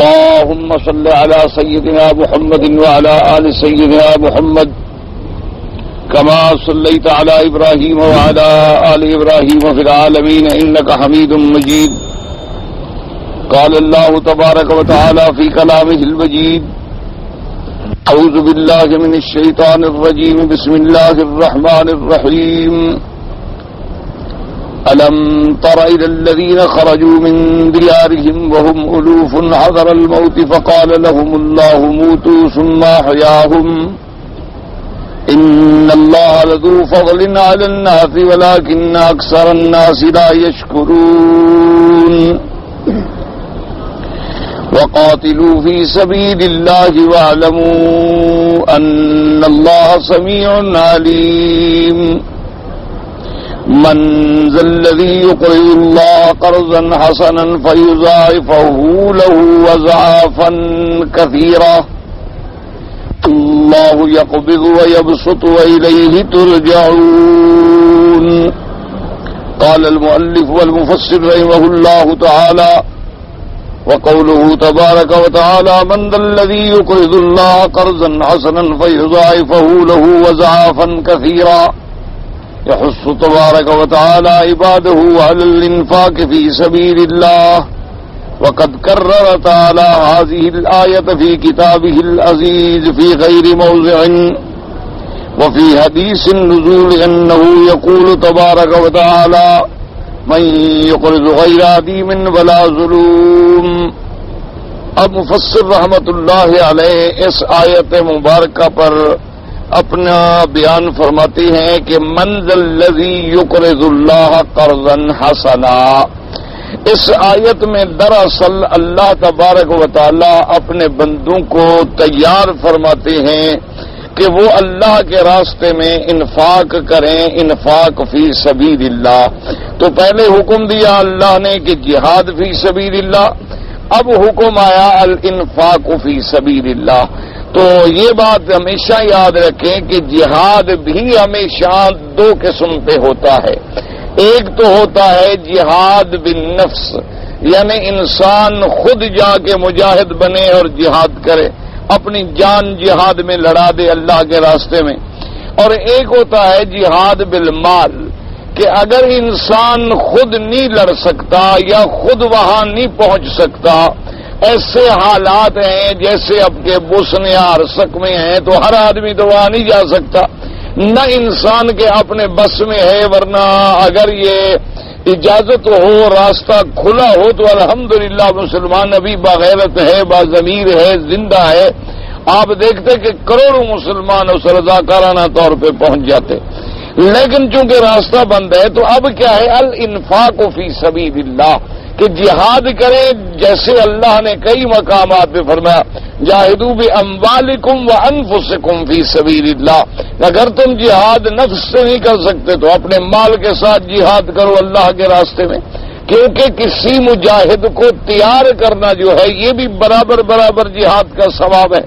اللهم صل على سيدنا محمد وعلى آل سيدنا محمد كما صليت على إبراهيم وعلى آل إبراهيم في العالمين إنك حميد مجيد. قال الله تبارك وتعالى في كلامه المجيد: أعوذ بالله من الشيطان الرجيم. بسم الله الرحمن الرحيم. ألم تر إلى الذين خرجوا من ديارهم وهم ألوف حذر الموت فقال لهم الله موتوا ثم أحياهم إن الله لذو فضل على الناس ولكن أكثر الناس لا يشكرون. وقاتلوا في سبيل الله واعلموا أن الله سميع عليم. من ذا الذي يقرض الله قرضا حسنا فيضاعفه له أضعافا كثيرة الله يقبض ويبسط وإليه ترجعون. قال المؤلف والمفسر رحمه الله تعالى: وقوله تبارك وتعالى: من ذا الذي يقرض الله قرضا حسنا فيضاعفه له أضعافا كثيرة يحث تبارك وتعالى عباده على الانفاق في سبيل الله. وقد كرر تعالى هذه الآية في كتابه العزيز في غير موضع. وفي حديث النزول أنه يقول تبارك وتعالى: من يقرض غير عديم ولا ظلوم. اب مفسر رحمت اللہ علیہ اس آیت مبارکہ پر اپنا بیان فرماتے ہیں کہ من ذا الذی یقرض اللہ قرضا حسنا. اس آیت میں دراصل اللہ تبارک و تعالی اپنے بندوں کو تیار فرماتے ہیں کہ وہ اللہ کے راستے میں انفاق کریں، انفاق فی سبیل اللہ. تو پہلے حکم دیا اللہ نے کہ جہاد فی سبیل اللہ، اب حکم آیا الانفاق فی سبیل اللہ. تو یہ بات ہمیشہ یاد رکھیں کہ جہاد بھی ہمیشہ دو قسم پہ ہوتا ہے. ایک تو ہوتا ہے جہاد بالنفس، یعنی انسان خود جا کے مجاہد بنے اور جہاد کرے، اپنی جان جہاد میں لڑا دے اللہ کے راستے میں. اور ایک ہوتا ہے جہاد بالمال، کہ اگر انسان خود نہیں لڑ سکتا یا خود وہاں نہیں پہنچ سکتا، ایسے حالات ہیں جیسے اب کے بوسن یا ارسک میں ہیں، تو ہر آدمی تو وہاں نہیں جا سکتا، نہ انسان کے اپنے بس میں ہے. ورنہ اگر یہ اجازت ہو، راستہ کھلا ہو، تو الحمدللہ مسلمان ابھی باغیرت ہے، باضمیر ہے، زندہ ہے. آپ دیکھتے کہ کروڑوں مسلمان اس رضاکارانہ طور پہ پہنچ جاتے. لیکن چونکہ راستہ بند ہے تو اب کیا ہے الانفاق فی سبیل اللہ، کہ جہاد کریں. جیسے اللہ نے کئی مقامات پہ فرمایا: جاہدوا باموالکم وانفسکم فی سبیل اللہ. اگر تم جہاد نفس سے نہیں کر سکتے تو اپنے مال کے ساتھ جہاد کرو اللہ کے راستے میں، کیونکہ کسی مجاہد کو تیار کرنا جو ہے یہ بھی برابر برابر جہاد کا ثواب ہے.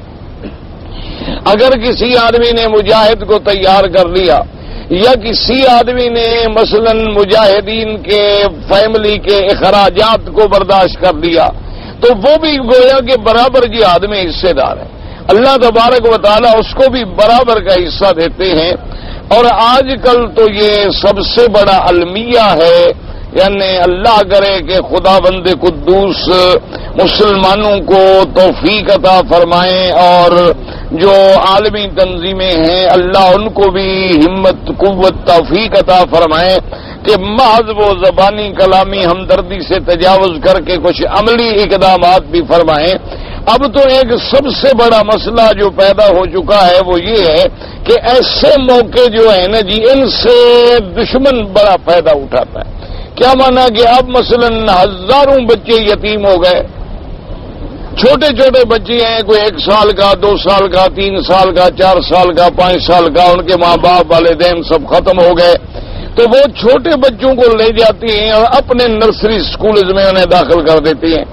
اگر کسی آدمی نے مجاہد کو تیار کر لیا، یا کسی آدمی نے مثلا مجاہدین کے فیملی کے اخراجات کو برداشت کر لیا، تو وہ بھی گویا کہ برابر جہاد میں حصے دار ہے. اللہ تبارک و تعالی اس کو بھی برابر کا حصہ دیتے ہیں. اور آج کل تو یہ سب سے بڑا المیہ ہے، یعنی اللہ کرے کہ خدا بند قدوس مسلمانوں کو توفیق عطا فرمائیں، اور جو عالمی تنظیمیں ہیں اللہ ان کو بھی ہمت، قوت، توفیق عطا فرمائیں کہ محض وہ زبانی کلامی ہمدردی سے تجاوز کر کے کچھ عملی اقدامات بھی فرمائیں. اب تو ایک سب سے بڑا مسئلہ جو پیدا ہو چکا ہے وہ یہ ہے کہ ایسے موقع جو ہیں نا جی، ان سے دشمن بڑا فائدہ اٹھاتا ہے. کیا مانا کہ اب مثلا ہزاروں بچے یتیم ہو گئے، چھوٹے چھوٹے بچے ہیں، کوئی 1 سال کا، 2 سال کا، 3 سال کا، 4 سال کا، 5 سال کا، ان کے ماں باپ والدین سب ختم ہو گئے. تو وہ چھوٹے بچوں کو لے جاتی ہیں اور اپنے نرسری سکولز میں انہیں داخل کر دیتی ہیں.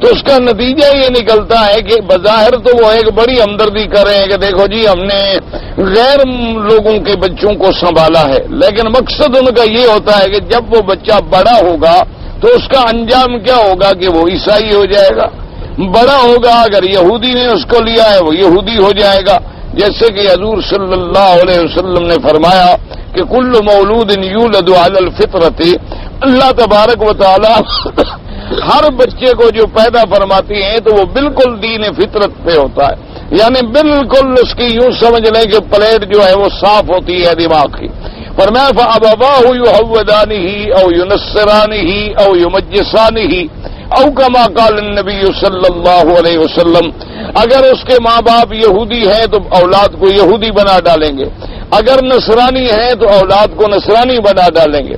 تو اس کا نتیجہ یہ نکلتا ہے کہ بظاہر تو وہ ایک بڑی ہمدردی کر رہے ہیں کہ دیکھو جی ہم نے غیر لوگوں کے بچوں کو سنبھالا ہے، لیکن مقصد ان کا یہ ہوتا ہے کہ جب وہ بچہ بڑا ہوگا تو اس کا انجام کیا ہوگا کہ وہ عیسائی ہو جائے گا، بڑا ہوگا اگر یہودی نے اس کو لیا ہے وہ یہودی ہو جائے گا، جیسے کہ حضور صلی اللہ علیہ وسلم نے فرمایا کہ کل مولود یولد علی الفطرۃ، اللہ تبارک و تعالی ہر بچے کو جو پیدا فرماتی ہیں تو وہ بالکل دین فطرت پہ ہوتا ہے، یعنی بالکل اس کی یوں سمجھ لیں کہ پلیٹ جو ہے وہ صاف ہوتی ہے دماغ کی۔ فرمایا فأبواه يهودانه او ينصرانه او يمجسانه او كما قال النبی صلی اللہ علیہ وسلم، اگر اس کے ماں باپ یہودی ہیں تو اولاد کو یہودی بنا ڈالیں گے، اگر نصرانی ہیں تو اولاد کو نصرانی بنا ڈالیں گے،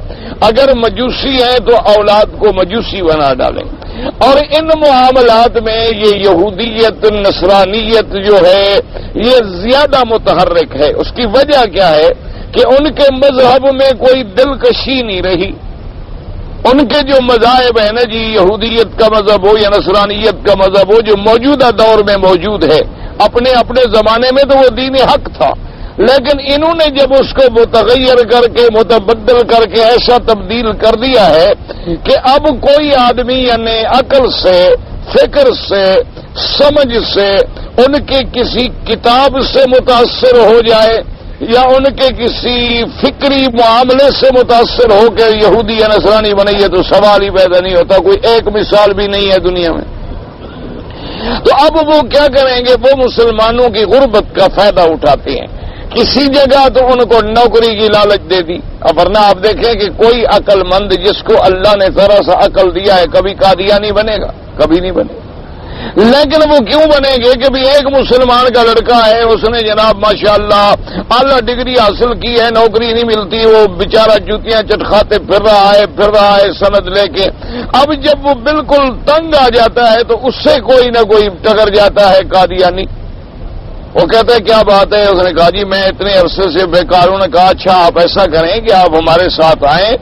اگر مجوسی ہیں تو اولاد کو مجوسی بنا ڈالیں گے۔ اور ان معاملات میں یہ یہودیت نصرانیت جو ہے یہ زیادہ متحرک ہے۔ اس کی وجہ کیا ہے کہ ان کے مذہب میں کوئی دلکشی نہیں رہی۔ ان کے جو مذاہب ہیں نا جی، یہودیت کا مذہب ہو یا نصرانیت کا مذہب ہو، جو موجودہ دور میں موجود ہے، اپنے اپنے زمانے میں تو وہ دین حق تھا، لیکن انہوں نے جب اس کو متغیر کر کے متبدل کر کے ایسا تبدیل کر دیا ہے کہ اب کوئی آدمی یعنی عقل سے، فکر سے، سمجھ سے، ان کے کسی کتاب سے متاثر ہو جائے یا ان کے کسی فکری معاملے سے متاثر ہو کے یہودی یا نصرانی بنے، یہ تو سوال ہی پیدا نہیں ہوتا، کوئی ایک مثال بھی نہیں ہے دنیا میں۔ تو اب وہ کیا کریں گے، وہ مسلمانوں کی غربت کا فائدہ اٹھاتے ہیں۔ کسی جگہ تو ان کو نوکری کی لالچ دے دی، ورنہ آپ دیکھیں کہ کوئی عقل مند جس کو اللہ نے ذرا سا عقل دیا ہے کبھی قادیانی بنے گا، کبھی نہیں بنے گا۔ لیکن وہ کیوں بنے گے کہ بھی ایک مسلمان کا لڑکا ہے، اس نے جناب ماشاءاللہ اعلیٰ ڈگری حاصل کی ہے، نوکری نہیں ملتی، وہ بیچارہ جوتیاں چٹکھاتے پھر رہا ہے سند لے کے۔ اب جب وہ بالکل تنگ آ جاتا ہے تو اس سے کوئی نہ کوئی ٹکر جاتا ہے قادیانی۔ وہ کہتا ہے کیا بات ہے؟ اس نے کہا جی میں اتنے عرصے سے بیکار ہوں۔ نے کہا اچھا آپ ایسا کریں کہ آپ ہمارے ساتھ آئیں،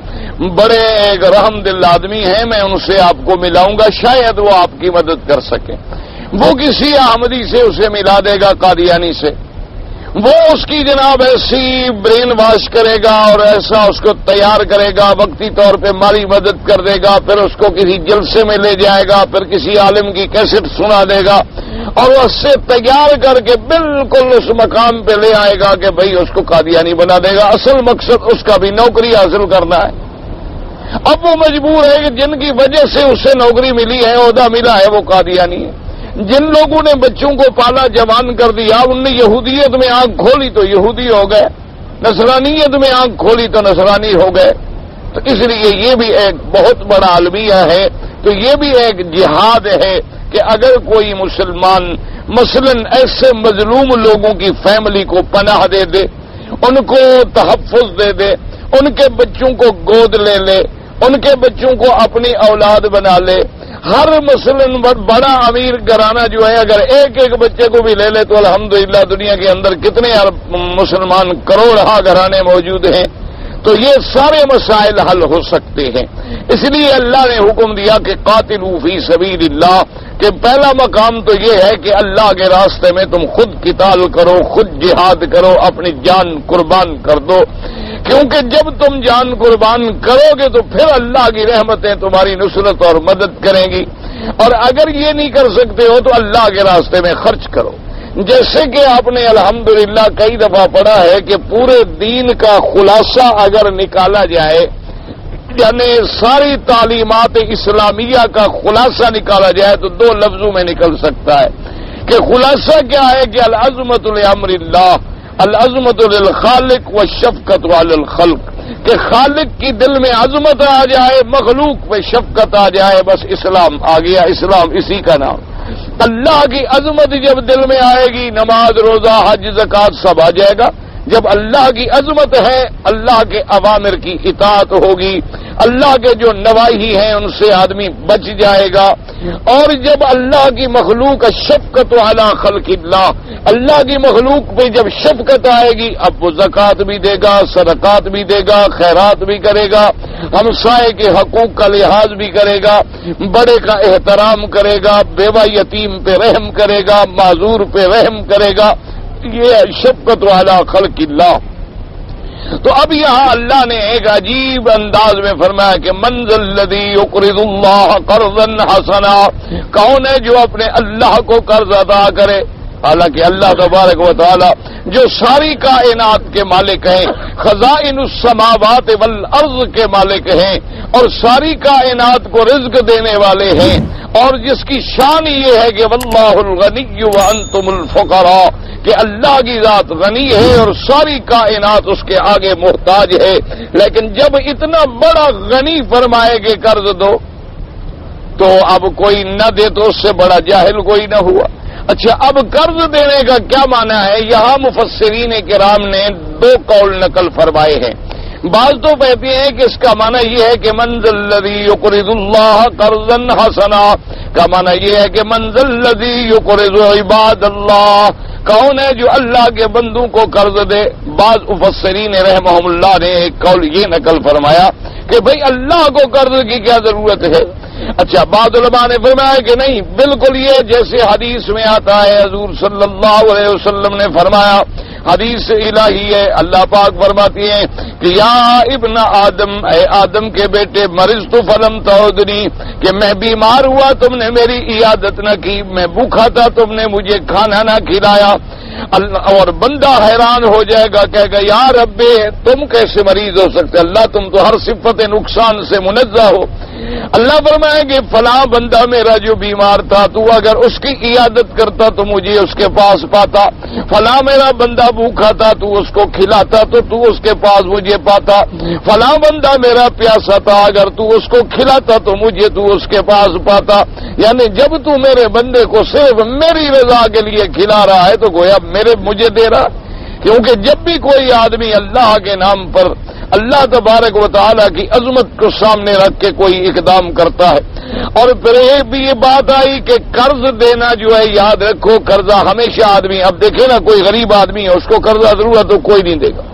بڑے ایک رحم دل آدمی ہیں، میں ان سے آپ کو ملاؤں گا، شاید وہ آپ کی مدد کر سکیں۔ وہ کسی احمدی سے اسے ملا دے گا، قادیانی سے، وہ اس کی جناب ایسی برین واش کرے گا اور ایسا اس کو تیار کرے گا، وقتی طور پہ مالی مدد کر دے گا، پھر اس کو کسی جلسے میں لے جائے گا، پھر کسی عالم کی کیسٹ سنا دے گا اور اس سے تیار کر کے بالکل اس مقام پہ لے آئے گا کہ بھئی اس کو قادیانی بنا دے گا۔ اصل مقصد اس کا بھی نوکری حاصل کرنا ہے۔ اب وہ مجبور ہے کہ جن کی وجہ سے اسے نوکری ملی ہے، عہدہ ملا ہے، وہ قادیانی ہے۔ جن لوگوں نے بچوں کو پالا جوان کر دیا، ان نے یہودیت میں آنکھ کھولی تو یہودی ہو گئے، نصرانیت میں آنکھ کھولی تو نصرانی ہو گئے۔ تو اس لیے یہ بھی ایک بہت بڑا المیہ ہے، تو یہ بھی ایک جہاد ہے کہ اگر کوئی مسلمان مثلا ایسے مظلوم لوگوں کی فیملی کو پناہ دے دے، ان کو تحفظ دے دے، ان کے بچوں کو گود لے لے، ان کے بچوں کو اپنی اولاد بنا لے، ہر مثلا بڑا امیر گھرانہ جو ہے اگر ایک ایک بچے کو بھی لے لے تو الحمدللہ دنیا کے اندر کتنے مسلمان کروڑہ گھرانے موجود ہیں، تو یہ سارے مسائل حل ہو سکتے ہیں۔ اس لیے اللہ نے حکم دیا کہ قاتلوا فی سبیل اللہ، کہ پہلا مقام تو یہ ہے کہ اللہ کے راستے میں تم خود قتال کرو، خود جہاد کرو، اپنی جان قربان کر دو، کیونکہ جب تم جان قربان کرو گے تو پھر اللہ کی رحمتیں تمہاری نصرت اور مدد کریں گی، اور اگر یہ نہیں کر سکتے ہو تو اللہ کے راستے میں خرچ کرو۔ جیسے کہ آپ نے الحمدللہ کئی دفعہ پڑھا ہے کہ پورے دین کا خلاصہ اگر نکالا جائے، یعنی ساری تعلیمات اسلامیہ کا خلاصہ نکالا جائے تو دو لفظوں میں نکل سکتا ہے کہ خلاصہ کیا ہے کہ العظمت لامر اللہ، العظمت للخالق والشفقت علی الخلق، کہ خالق کی دل میں عظمت آ جائے، مخلوق پہ شفقت آ جائے، بس اسلام آ گیا، اسلام اسی کا نام۔ اللہ کی عظمت جب دل میں آئے گی، نماز روزہ حج زکوٰۃ سب آ جائے گا۔ جب اللہ کی عظمت ہے، اللہ کے اوامر کی اطاعت ہوگی، اللہ کے جو نواہی ہیں ان سے آدمی بچ جائے گا، اور جب اللہ کی مخلوق شفقت علی خلق اللہ، اللہ کی مخلوق پہ جب شفقت آئے گی، اب وہ زکوٰۃ بھی دے گا، صدقات بھی دے گا، خیرات بھی کرے گا، ہمسائے کے حقوق کا لحاظ بھی کرے گا، بڑے کا احترام کرے گا، بیوہ یتیم پہ رحم کرے گا، معذور پہ رحم کرے گا، یہ شفقت علی خلق اللہ۔ تو اب یہاں اللہ نے ایک عجیب انداز میں فرمایا کہ من ذا الذی یقرض اللہ قرضا حسنا، کون ہے جو اپنے اللہ کو قرض ادا کرے؟ حالانکہ اللہ تبارک و تعالی جو ساری کائنات کے مالک ہیں، خزائن السماوات والارض کے مالک ہیں، اور ساری کائنات کو رزق دینے والے ہیں، اور جس کی شان یہ ہے کہ واللہ الغنی وانتم الفقراء، کہ اللہ کی ذات غنی ہے اور ساری کائنات اس کے آگے محتاج ہے، لیکن جب اتنا بڑا غنی فرمائے کہ قرض دو تو اب کوئی نہ دے تو اس سے بڑا جاہل کوئی نہ ہوا۔ اچھا، اب قرض دینے کا کیا معنی ہے؟ یہاں مفسرین کرام نے دو قول نقل فرمائے ہیں۔ بعض تو کہتے ہیں کہ اس کا معنی یہ ہے کہ من ذا الذی یقرض اللہ قرضا حسنا کا معنی یہ ہے کہ من ذا الذی یقرض عباد اللہ، کون ہے جو اللہ کے بندوں کو قرض دے؟ بعض مفسرین رحمہم اللہ نے ایک قول یہ نقل فرمایا کہ بھئی اللہ کو قرض کی کیا ضرورت ہے؟ اچھا، بعض علماء نے فرمایا کہ نہیں، بالکل یہ جیسے حدیث میں آتا ہے، حضور صلی اللہ علیہ وسلم نے فرمایا، حدیث الہی ہے، اللہ پاک فرماتی ہیں کہ یا ابن آدم، اے آدم کے بیٹے، مرضت فلم تعودنی، کہ میں بیمار ہوا تم نے میری عیادت نہ کی، میں بھوکا تھا تم نے مجھے کھانا نہ کھلایا۔ اور بندہ حیران ہو جائے گا، کہے گا یا رب تم کیسے مریض ہو سکتے؟ اللہ تم تو ہر صفت نقصان سے منزہ ہو۔ اللہ فرمائے کہ فلاں بندہ میرا جو بیمار تھا، تو اگر اس کی عیادت کرتا تو مجھے اس کے پاس پاتا، فلاں میرا بندہ بھوکا تھا تو اس کو کھلاتا تو اس کے پاس مجھے پاتا، فلاں بندہ میرا پیاسا تھا اگر تو اس کو کھلاتا تو مجھے تو اس کے پاس پاتا۔ یعنی جب تو میرے بندے کو صرف میری رضا کے لیے کھلا رہا ہے تو گویا مجھے دے رہا، کیونکہ جب بھی کوئی آدمی اللہ کے نام پر اللہ تبارک و تعالی کی عظمت کو سامنے رکھ کے کوئی اقدام کرتا ہے، اور پھر ایک بھی یہ بات آئی کہ قرض دینا جو ہے، یاد رکھو قرضہ ہمیشہ آدمی، اب دیکھیں نا کوئی غریب آدمی ہے اس کو قرضہ ضرورت تو کوئی نہیں دے گا۔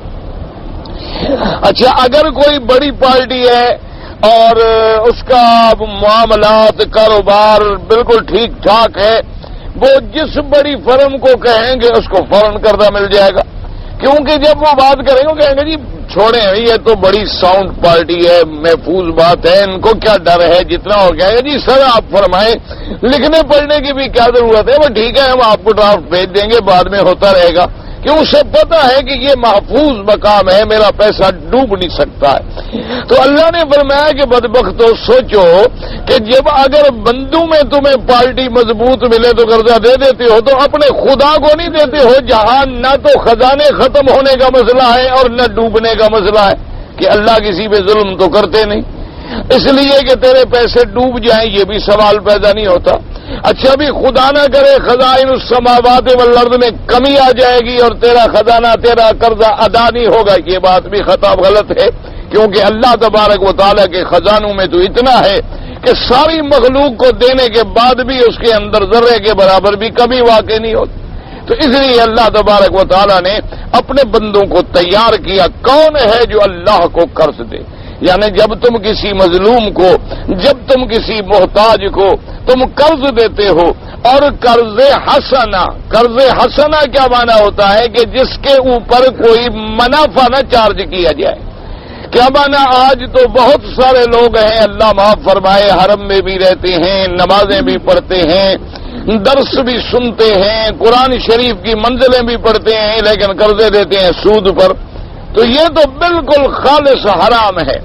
اچھا، اگر کوئی بڑی پارٹی ہے اور اس کا معاملات کاروبار بالکل ٹھیک ٹھاک ہے، وہ جس بڑی فرم کو کہیں گے اس کو فوراً قرضہ مل جائے گا، کیونکہ جب وہ بات کریں گے کہیں گے جی چھوڑیں، یہ تو بڑی ساؤنڈ پارٹی ہے، محفوظ بات ہے، ان کو کیا ڈر ہے، جتنا ہو گیا جی سر آپ فرمائیں، لکھنے پڑھنے کی بھی کیا ضرورت ہے، وہ ٹھیک ہے ہم آپ کو ڈرافٹ بھیج دیں گے، بعد میں ہوتا رہے گا، کیوں اسے پتا ہے کہ یہ محفوظ مقام ہے، میرا پیسہ ڈوب نہیں سکتا ہے۔ تو اللہ نے فرمایا کہ بدبختو سوچو کہ جب اگر بندوں میں تمہیں پارٹی مضبوط ملے تو قرضہ دے دیتے ہو، تو اپنے خدا کو نہیں دیتے ہو، جہاں نہ تو خزانے ختم ہونے کا مسئلہ ہے اور نہ ڈوبنے کا مسئلہ ہے، کہ اللہ کسی پہ ظلم تو کرتے نہیں، اس لیے کہ تیرے پیسے ڈوب جائیں یہ بھی سوال پیدا نہیں ہوتا۔ اچھا، بھی خدا نہ کرے خزائن السماوات والارض میں کمی آ جائے گی اور تیرا خزانہ، تیرا قرضہ ادا نہیں ہوگا، یہ بات بھی خطا غلط ہے، کیونکہ اللہ تبارک و تعالیٰ کے خزانوں میں تو اتنا ہے کہ ساری مخلوق کو دینے کے بعد بھی اس کے اندر ذرے کے برابر بھی کمی واقع نہیں ہوتی۔ تو اس لیے اللہ تبارک و تعالیٰ نے اپنے بندوں کو تیار کیا، کون ہے جو اللہ کو قرض دے؟ یعنی جب تم کسی مظلوم کو، جب تم کسی محتاج کو تم قرض دیتے ہو، اور قرض حسنہ کیا معنی ہوتا ہے کہ جس کے اوپر کوئی منافع نہ چارج کیا جائے۔ کیا معنی؟ آج تو بہت سارے لوگ ہیں، اللہ معاف فرمائے، حرم میں بھی رہتے ہیں، نمازیں بھی پڑھتے ہیں، درس بھی سنتے ہیں، قرآن شریف کی منزلیں بھی پڑھتے ہیں، لیکن قرضے دیتے ہیں سود پر۔ تو یہ تو بالکل خالص حرام ہے۔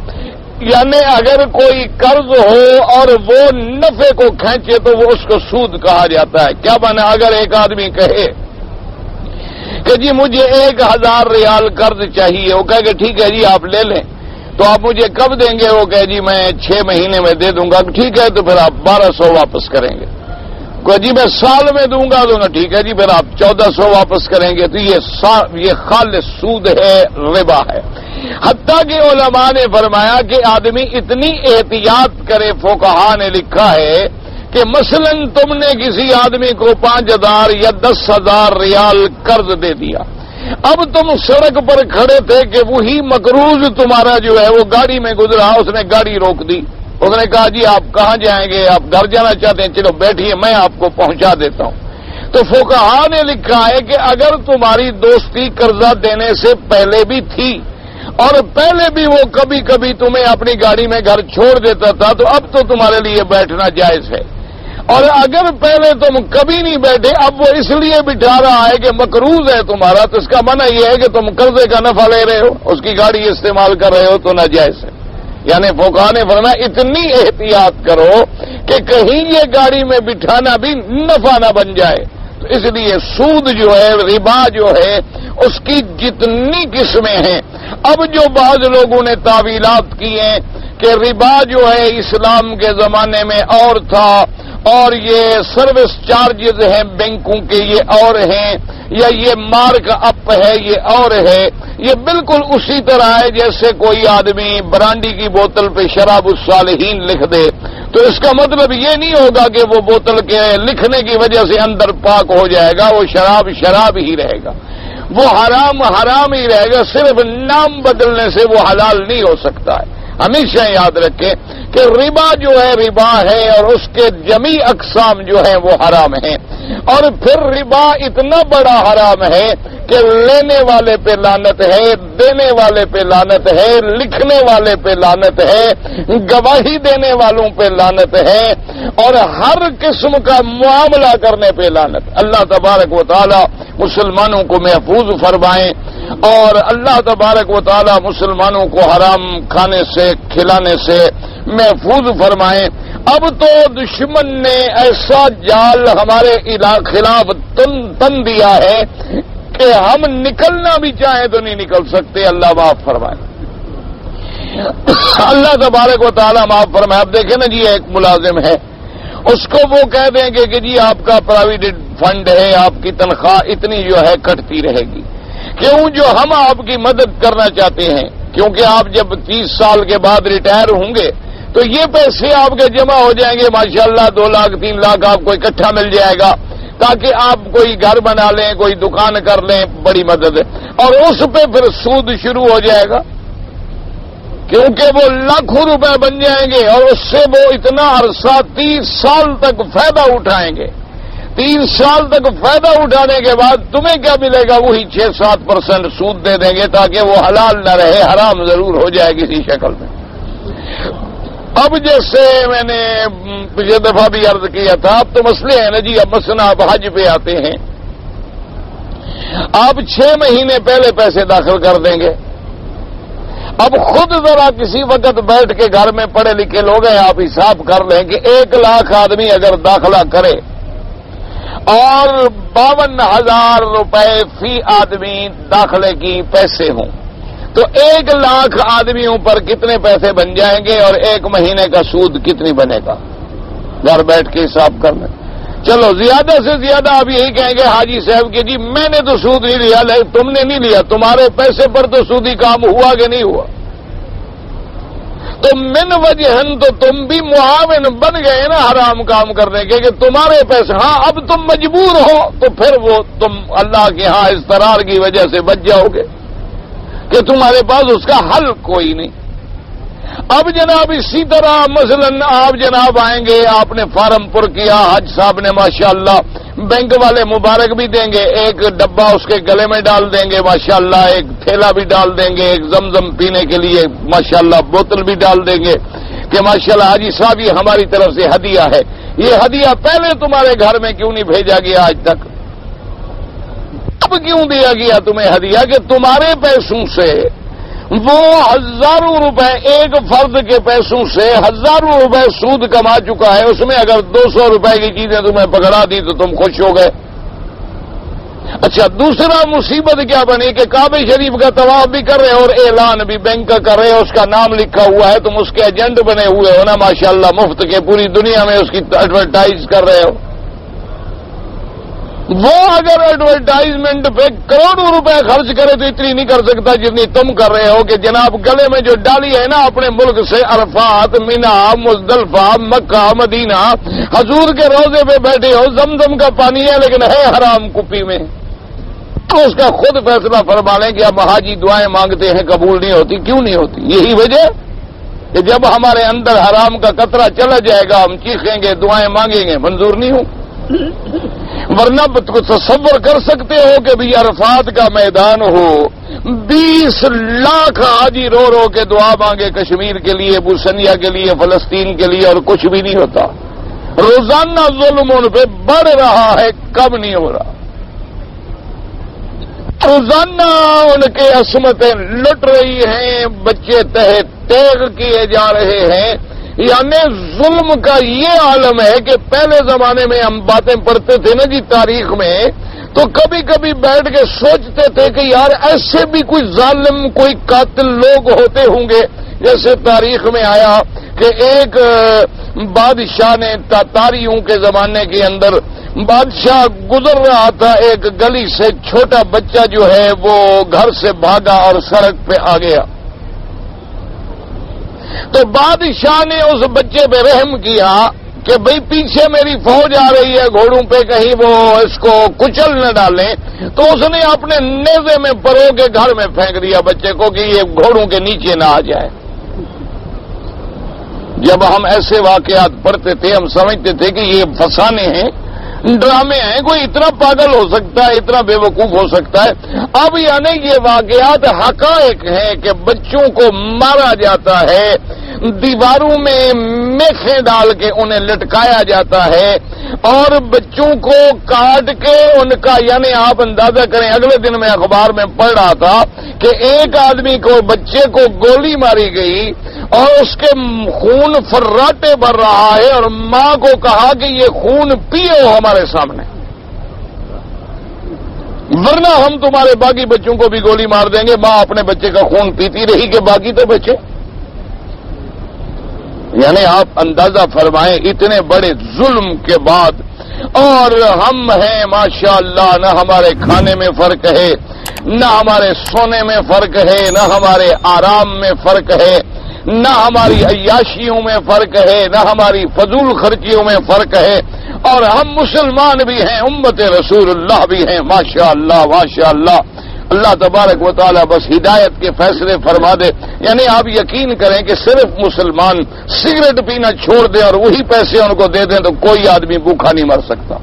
یعنی اگر کوئی قرض ہو اور وہ نفع کو کھینچے تو وہ اس کو سود کہا جاتا ہے۔ کیا معنی؟ اگر ایک آدمی کہے کہ جی مجھے 1000 ریال قرض چاہیے، وہ کہے کہ ٹھیک ہے جی آپ لے لیں، تو آپ مجھے کب دیں گے؟ وہ کہے جی میں 6 مہینے میں دے دوں گا، ٹھیک ہے تو پھر آپ 1200 واپس کریں گے۔ کوئی جی میں سال میں دوں گا، ٹھیک ہے جی پھر آپ 1400 واپس کریں گے۔ تو یہ خالص سود ہے، ربا ہے۔ حتیٰ کہ علماء نے فرمایا کہ آدمی اتنی احتیاط کرے، فقہاء نے لکھا ہے کہ مثلا تم نے کسی آدمی کو 5000 یا 10,000 ریال قرض دے دیا، اب تم سڑک پر کھڑے تھے کہ وہی مقروض تمہارا جو ہے وہ گاڑی میں گزرا، اس نے گاڑی روک دی، اس نے کہا جی آپ کہاں جائیں گے؟ آپ گھر جانا چاہتے ہیں؟ چلو بیٹھیے میں آپ کو پہنچا دیتا ہوں۔ تو فقہاء نے لکھا ہے کہ اگر تمہاری دوستی قرضہ دینے سے پہلے بھی تھی، اور پہلے بھی وہ کبھی کبھی تمہیں اپنی گاڑی میں گھر چھوڑ دیتا تھا، تو اب تو تمہارے لیے بیٹھنا جائز ہے۔ اور اگر پہلے تم کبھی نہیں بیٹھے، اب وہ اس لیے بٹھا رہا ہے کہ مقروض ہے تمہارا، تو اس کا معنی یہ ہے کہ تم قرضے کا نفع لے رہے ہو، اس کی گاڑی استعمال کر رہے ہو تو ناجائز ہے۔ یعنی فقہا نے فرمایا اتنی احتیاط کرو کہ کہیں یہ گاڑی میں بٹھانا بھی نفع نہ بن جائے۔ تو اس لیے سود جو ہے، ربا جو ہے، اس کی جتنی قسمیں ہیں، اب جو بعض لوگوں نے تعویلات کی ہیں کہ ربا جو ہے اسلام کے زمانے میں اور تھا، اور یہ سروس چارجز ہیں بینکوں کے یہ اور ہیں، یا یہ مارک اپ ہے یہ اور ہے، یہ بالکل اسی طرح ہے جیسے کوئی آدمی برانڈی کی بوتل پہ شراب الصالحین لکھ دے، تو اس کا مطلب یہ نہیں ہوگا کہ وہ بوتل کے لکھنے کی وجہ سے اندر پاک ہو جائے گا، وہ شراب شراب ہی رہے گا، وہ حرام حرام ہی رہے گا، صرف نام بدلنے سے وہ حلال نہیں ہو سکتا ہے۔ ہمیشہ یاد رکھیں کہ ربا جو ہے ربا ہے، اور اس کے جمیع اقسام جو ہیں وہ حرام ہیں، اور پھر ربا اتنا بڑا حرام ہے کہ لینے والے پہ لعنت ہے، دینے والے پہ لعنت ہے، لکھنے والے پہ لعنت ہے، گواہی دینے والوں پہ لعنت ہے، اور ہر قسم کا معاملہ کرنے پہ لعنت۔ اللہ تبارک و تعالی مسلمانوں کو محفوظ فرمائیں، اور اللہ تبارک و تعالی مسلمانوں کو حرام کھانے سے کھلانے سے محفوظ فرمائیں۔ اب تو دشمن نے ایسا جال ہمارے خلاف تن دیا ہے کہ ہم نکلنا بھی چاہیں تو نہیں نکل سکتے، اللہ معاف فرمائے، اللہ تبارک و تعالی معاف فرمائے۔ اب دیکھیں نا جی، ایک ملازم ہے، اس کو وہ کہہ دیں گے کہ جی آپ کا پراویڈنٹ فنڈ ہے، آپ کی تنخواہ اتنی جو ہے کٹتی رہے گی، کیوں؟ جو ہم آپ کی مدد کرنا چاہتے ہیں، کیونکہ آپ جب 30 سال کے بعد ریٹائر ہوں گے تو یہ پیسے آپ کے جمع ہو جائیں گے، ماشاءاللہ 2 لاکھ 3 لاکھ آپ کو اکٹھا مل جائے گا، تاکہ آپ کوئی گھر بنا لیں، کوئی دکان کر لیں، بڑی مدد ہے۔ اور اس پہ پھر سود شروع ہو جائے گا، کیونکہ وہ لاکھوں روپے بن جائیں گے، اور اس سے وہ اتنا عرصہ 30 سال تک فائدہ اٹھائیں گے۔ 3 سال تک فائدہ اٹھانے کے بعد تمہیں کیا ملے گا؟ وہی 6-7% سود دے دیں گے، تاکہ وہ حلال نہ رہے، حرام ضرور ہو جائے کسی شکل میں۔ اب جیسے میں نے پچھلے دفعہ بھی عرض کیا تھا، اب تو مسئلے ہیں نا جی، اب مثلا آپ حج پہ آتے ہیں، آپ 6 مہینے پہلے پیسے داخل کر دیں گے۔ اب خود ذرا کسی وقت بیٹھ کے گھر میں پڑھے لکھے لوگ ہیں، آپ حساب کر لیں کہ 1 لاکھ آدمی اگر داخلہ کرے اور 52,000 روپے فی آدمی داخلے کی پیسے ہوں، تو 1 لاکھ آدمیوں پر کتنے پیسے بن جائیں گے، اور 1 مہینے کا سود کتنی بنے گا؟ گھر بیٹھ کے حساب کر لیں۔ چلو زیادہ سے زیادہ آپ یہی کہیں گے حاجی صاحب کہ جی میں نے تو سود نہیں لیا، لیکن تم نے نہیں لیا، تمہارے پیسے پر تو سودی کام ہوا کہ نہیں ہوا؟ تو من وجہن تو تم بھی معاون بن گئے نا حرام کام کرنے کے، کہ تمہارے پیسے، ہاں اب تم مجبور ہو تو پھر وہ تم اللہ کے ہاں اضطرار کی وجہ سے بچ جاؤ گے کہ تمہارے پاس اس کا حل کوئی نہیں۔ اب جناب اسی طرح مثلا آپ جناب آئیں گے، آپ نے فارم پر کیا، حج صاحب نے ماشاءاللہ بینک والے مبارک بھی دیں گے، ایک ڈبہ اس کے گلے میں ڈال دیں گے ماشاءاللہ، ایک تھیلا بھی ڈال دیں گے، ایک زمزم پینے کے لیے ماشاءاللہ بوتل بھی ڈال دیں گے کہ ماشاءاللہ حاجی صاحب یہ ہماری طرف سے ہدیہ ہے۔ یہ ہدیہ پہلے تمہارے گھر میں کیوں نہیں بھیجا گیا آج تک؟ اب کیوں دیا گیا تمہیں ہدیہ کہ تمہارے پیسوں سے وہ ہزاروں روپے، ایک فرد کے پیسوں سے ہزاروں روپے سود کما چکا ہے، اس میں اگر 200 روپے کی چیزیں تمہیں پکڑا دی تو تم خوش ہو گئے۔ اچھا دوسرا مصیبت کیا بنی کہ کعبہ شریف کا طواف بھی کر رہے ہو اور اعلان بھی بینک کا کر رہے ہو، اس کا نام لکھا ہوا ہے، تم اس کے ایجنٹ بنے ہوئے ہو نا ماشاءاللہ، مفت کے پوری دنیا میں اس کی ایڈورٹائز کر رہے ہو۔ وہ اگر ایڈورٹائزمنٹ پہ کروڑوں روپے خرچ کرے تو اتنی نہیں کر سکتا جتنی تم کر رہے ہو کہ جناب گلے میں جو ڈالی ہے نا اپنے ملک سے، عرفات، مینا، مزدلفہ، مکہ، مدینہ، حضور کے روضے پہ بیٹھے ہو، زمزم کا پانی ہے لیکن ہے حرام کپی میں، تو اس کا خود فیصلہ فرما لیں کہ اب حاجی دعائیں مانگتے ہیں قبول نہیں ہوتی۔ کیوں نہیں ہوتی؟ یہی وجہ کہ جب ہمارے اندر حرام کا قطرہ چلا جائے گا ہم چیخیں گے، دعائیں مانگیں گے، منظور نہیں ہو۔ ورنہ تصور کر سکتے ہو کہ بھی عرفات کا میدان ہو 20 لاکھ حاجی رو رو کے دعا مانگے کشمیر کے لیے، بوسنیا کے لیے، فلسطین کے لیے، اور کچھ بھی نہیں ہوتا. روزانہ ظلم ان پہ بڑھ رہا ہے، کم نہیں ہو رہا. روزانہ ان کے عصمتیں لٹ رہی ہیں، بچے تحت تیغ کیے جا رہے ہیں. یعنی ظلم کا یہ عالم ہے کہ پہلے زمانے میں ہم باتیں پڑھتے تھے نا جی تاریخ میں، تو کبھی کبھی بیٹھ کے سوچتے تھے کہ یار ایسے بھی کوئی ظالم، کوئی قاتل لوگ ہوتے ہوں گے. جیسے تاریخ میں آیا کہ ایک بادشاہ نے تاتاریوں کے زمانے کے اندر بادشاہ گزر رہا تھا ایک گلی سے، چھوٹا بچہ جو ہے وہ گھر سے بھاگا اور سڑک پہ آ گیا. تو بادشاہ نے اس بچے پہ رحم کیا کہ بھئی پیچھے میری فوج آ رہی ہے گھوڑوں پہ، کہیں وہ اس کو کچل نہ ڈالیں. تو اس نے اپنے نیزے میں پرو کے گھر میں پھینک دیا بچے کو کہ یہ گھوڑوں کے نیچے نہ آ جائے. جب ہم ایسے واقعات پڑھتے تھے ہم سمجھتے تھے کہ یہ فسانے ہیں، ڈرامے ہیں، کوئی اتنا پاگل ہو سکتا ہے، اتنا بے وقوف ہو سکتا ہے. اب یعنی یہ واقعات حقائق ہیں کہ بچوں کو مارا جاتا ہے، دیواروں میں میخیں ڈال کے انہیں لٹکایا جاتا ہے، اور بچوں کو کاٹ کے ان کا، یعنی آپ اندازہ کریں، اگلے دن میں اخبار میں پڑھ رہا تھا کہ ایک آدمی کو، بچے کو گولی ماری گئی اور اس کے خون فراٹے بھر رہا ہے، اور ماں کو کہا کہ یہ خون پیو ہمارے سامنے، ورنہ ہم تمہارے باقی بچوں کو بھی گولی مار دیں گے. ماں اپنے بچے کا خون پیتی رہی کہ باقی تو بچے. یعنی آپ اندازہ فرمائیں اتنے بڑے ظلم کے بعد، اور ہم ہیں ماشاءاللہ نہ ہمارے کھانے میں فرق ہے، نہ ہمارے سونے میں فرق ہے، نہ ہمارے آرام میں فرق ہے، نہ ہماری عیاشیوں میں فرق ہے، نہ ہماری فضول خرچیوں میں فرق ہے، اور ہم مسلمان بھی ہیں، امت رسول اللہ بھی ہیں. ماشاءاللہ ماشاءاللہ. اللہ تبارک و تعالی بس ہدایت کے فیصلے فرما دے. یعنی آپ یقین کریں کہ صرف مسلمان سگریٹ پینا چھوڑ دیں اور وہی پیسے ان کو دے دیں تو کوئی آدمی بھوکا نہیں مر سکتا.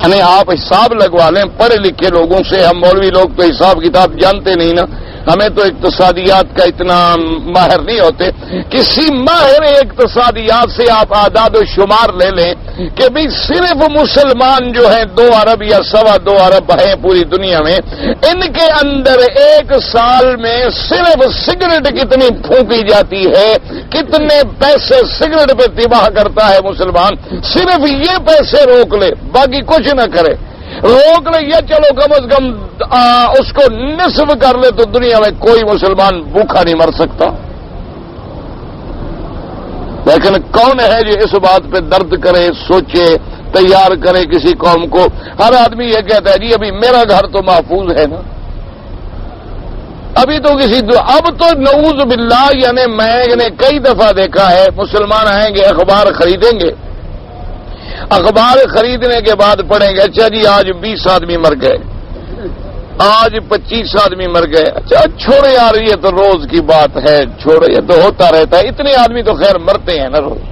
یعنی آپ حساب لگوا لیں پڑھے لکھے لوگوں سے. ہم مولوی لوگ تو حساب کتاب جانتے نہیں نا، ہمیں تو اقتصادیات کا اتنا ماہر نہیں ہوتے. کسی ماہر اقتصادیات سے آپ اعداد و شمار لے لیں کہ بھی صرف مسلمان جو ہیں 2 ارب یا 2.25 ارب ہیں پوری دنیا میں، ان کے اندر ایک سال میں صرف سگریٹ کتنی پھونکی جاتی ہے، کتنے پیسے سگریٹ پہ تباہ کرتا ہے مسلمان. صرف یہ پیسے روک لے، باقی کچھ نہ کرے، روک لے یا چلو کم از کم اس کو نصف کر لے تو دنیا میں کوئی مسلمان بھوکا نہیں مر سکتا. لیکن کون ہے جو اس بات پہ درد کرے، سوچے، تیار کرے کسی قوم کو؟ ہر آدمی یہ کہتا ہے جی ابھی میرا گھر تو محفوظ ہے نا، ابھی تو اب تو نعوذ باللہ. یعنی میں نے کئی دفعہ دیکھا ہے مسلمان آئیں گے اخبار خریدیں گے، اخبار خریدنے کے بعد پڑھیں گے اچھا جی آج 20 آدمی مر گئے، آج 25 آدمی مر گئے. اچھا چھوڑے یار یہ تو روز کی بات ہے، چھوڑے یہ تو ہوتا رہتا ہے، اتنے آدمی تو خیر مرتے ہیں نا روز.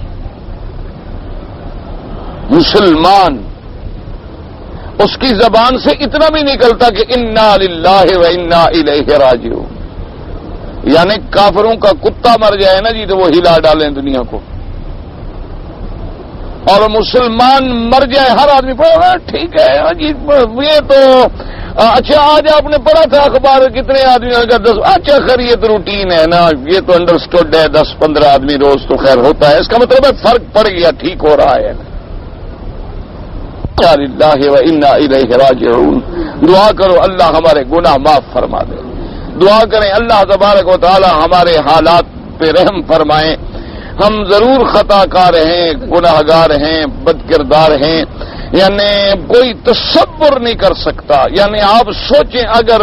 مسلمان اس کی زبان سے اتنا بھی نکلتا کہ انا للہ و انا الیہ راجعون. یعنی کافروں کا کتا مر جائے نا جی تو وہ ہلا ڈالیں دنیا کو، اور مسلمان مر جائے ہر آدمی پڑھا ٹھیک ہے جی یہ تو اچھا آج آپ نے پڑھا تھا اخبار کتنے آدمی کا 10. اچھا خیر یہ تو روٹین ہے نا، یہ تو انڈرسٹوڈ ہے، 10-15 آدمی روز تو خیر ہوتا ہے. اس کا مطلب ہے فرق پڑ گیا، ٹھیک ہو رہا ہے. اللہ و انا الیہ راجعون. دعا کرو اللہ ہمارے گناہ معاف فرما دے. دعا کریں اللہ تبارک و تعالی ہمارے حالات پہ رحم فرمائیں. ہم ضرور خطا کار ہیں، گناہ گار ہیں، بد کردار ہیں. یعنی کوئی تصور نہیں کر سکتا. یعنی آپ سوچیں اگر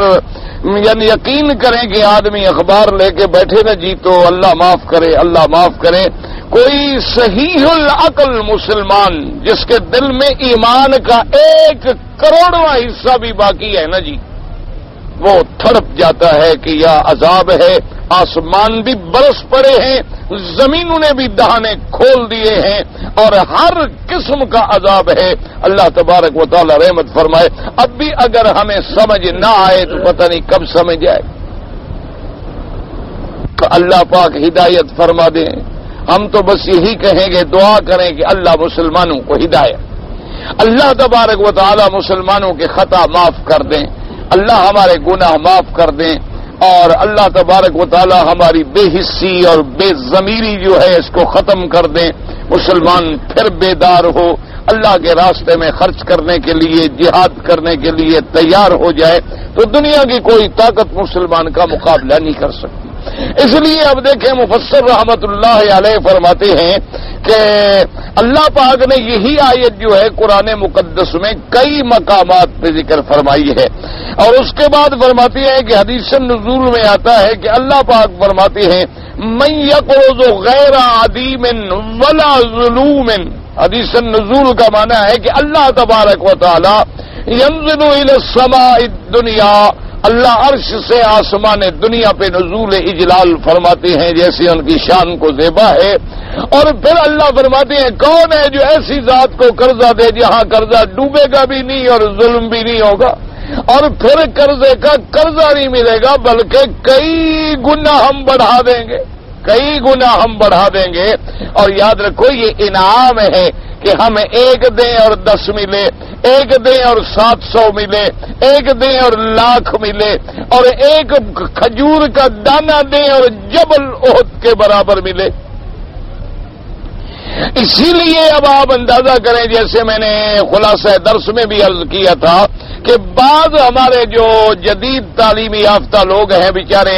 یعنی یقین کریں کہ آدمی اخبار لے کے بیٹھے نا جی تو اللہ معاف کرے، اللہ معاف کرے. کوئی صحیح العقل مسلمان جس کے دل میں ایمان کا 1 کروڑواں حصہ بھی باقی ہے نا جی، وہ تھڑپ جاتا ہے کہ یا عذاب ہے، آسمان بھی برس پڑے ہیں، زمینوں نے بھی دہانے کھول دیے ہیں اور ہر قسم کا عذاب ہے. اللہ تبارک و تعالی رحمت فرمائے. اب بھی اگر ہمیں سمجھ نہ آئے تو پتہ نہیں کب سمجھ آئے. اللہ پاک ہدایت فرما دیں. ہم تو بس یہی کہیں گے, دعا کریں کہ اللہ مسلمانوں کو ہدایت, اللہ تبارک و تعالی مسلمانوں کے خطا معاف کر دیں, اللہ ہمارے گناہ معاف کر دیں, اور اللہ تبارک و تعالی ہماری بے حسی اور بے ضمیری جو ہے اس کو ختم کر دیں. مسلمان پھر بیدار ہو, اللہ کے راستے میں خرچ کرنے کے لیے, جہاد کرنے کے لیے تیار ہو جائے, تو دنیا کی کوئی طاقت مسلمان کا مقابلہ نہیں کر سکتی. اس لیے اب دیکھیں مفسر رحمت اللہ علیہ فرماتے ہیں کہ اللہ پاک نے یہی آیت جو ہے قرآن مقدس میں کئی مقامات پہ ذکر فرمائی ہے, اور اس کے بعد فرماتی ہے کہ حدیث نزول میں آتا ہے کہ اللہ پاک فرماتے ہیں من یقرض غیر عدیم ولا ظلوم. حدیث نزول کا معنی ہے کہ اللہ تبارک و تعالی ینزل الی السماء الدنیا, اللہ عرش سے آسمان دنیا پہ نزول اجلال فرماتے ہیں جیسے ان کی شان کو زیبا ہے. اور پھر اللہ فرماتے ہیں کون ہے جو ایسی ذات کو قرضہ دے جہاں قرضہ ڈوبے گا بھی نہیں اور ظلم بھی نہیں ہوگا, اور پھر قرضے کا قرضہ نہیں ملے گا بلکہ کئی گنا ہم بڑھا دیں گے, کئی گنا ہم بڑھا دیں گے. اور یاد رکھو یہ انعام ہے کہ ہمیں 1 دیں اور 10 ملے, 1 دیں اور 700 ملے, 1 دیں اور لاکھ ملے, اور 1 کھجور کا دانہ دیں اور جبل احد کے برابر ملے. اسی لیے اب آپ اندازہ کریں, جیسے میں نے خلاصہ درس میں بھی عرض کیا تھا کہ بعض ہمارے جو جدید تعلیمی یافتہ لوگ ہیں بیچارے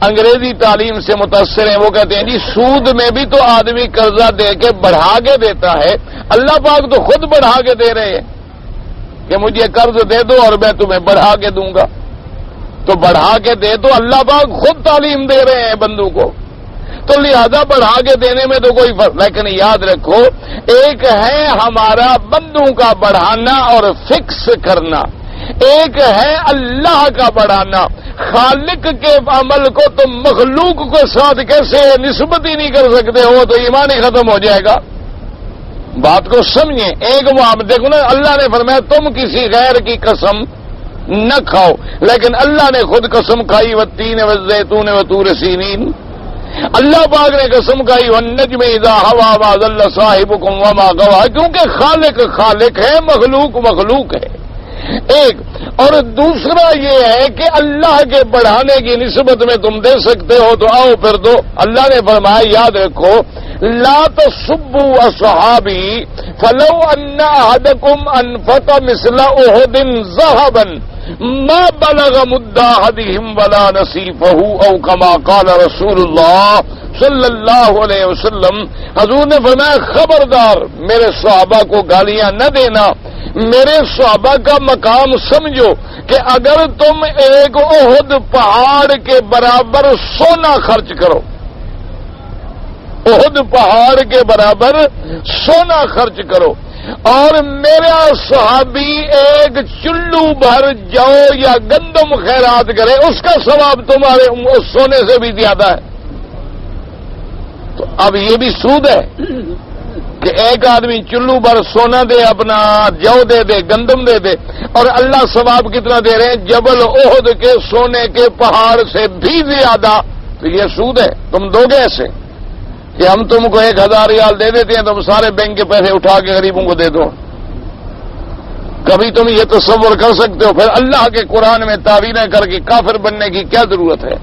انگریزی تعلیم سے متاثر ہیں, وہ کہتے ہیں جی سود میں بھی تو آدمی قرضہ دے کے بڑھا کے دیتا ہے, اللہ پاک تو خود بڑھا کے دے رہے ہیں کہ مجھے قرض دے دو اور میں تمہیں بڑھا کے دوں گا. تو بڑھا کے دے دو, اللہ پاک خود تعلیم دے رہے ہیں بندوں کو, تو لہذا بڑھا کے دینے میں تو کوئی فرق. لیکن یاد رکھو ایک ہے ہمارا بندوں کا بڑھانا اور فکس کرنا, ایک ہے اللہ کا بڑھانا. خالق کے عمل کو تم مخلوق کے ساتھ کیسے نسبت ہی نہیں کر سکتے ہو, تو ایمان ہی ختم ہو جائے گا. بات کو سمجھیں. ایک دیکھو نا, اللہ نے فرمایا تم کسی غیر کی قسم نہ کھاؤ, لیکن اللہ نے خود قسم کھائی والتین والزیتون وطور سینین. اللہ پاک نے قسم کھائی والنجم اذا ہوا ما ضل صاحبکم وما غوی, کیونکہ خالق خالق ہے, مخلوق مخلوق ہے. ایک اور دوسرا یہ ہے کہ اللہ کے بڑھانے کی نسبت میں تم دے سکتے ہو تو آؤ پھر دو. اللہ نے فرمایا یاد رکھو لا تسبوا اصحابی فلو ان احدکم انفق مثل احد ذهبا ما بلغ مد احدهم ولا نصیفه او كما قال رسول اللہ صلی اللہ علیہ وسلم. حضور نے فرمایا خبردار میرے صحابہ کو گالیاں نہ دینا, میرے صحابہ کا مقام سمجھو کہ اگر تم ایک احد پہاڑ کے برابر سونا خرچ کرو, احد پہاڑ کے برابر سونا خرچ کرو, اور میرا صحابی ایک چلو بھر جو یا گندم خیرات کرے, اس کا ثواب تمہارے اس سونے سے بھی زیادہ ہے. تو اب یہ بھی سود ہے کہ ایک آدمی چلو بھر سونا دے, اپنا جو دے دے, گندم دے دے, اور اللہ ثواب کتنا دے رہے ہیں, جبل احد کے سونے کے پہاڑ سے بھی زیادہ. تو یہ سود ہے. تم دو گے ایسے کہ ہم تم کو 1000 ریال دے دیتے ہیں, تم سارے بینک کے پیسے اٹھا کے غریبوں کو دے دو. کبھی تم یہ تصور کر سکتے ہو؟ پھر اللہ کے قرآن میں تعویلیں کر کے کافر بننے کی کیا ضرورت ہے؟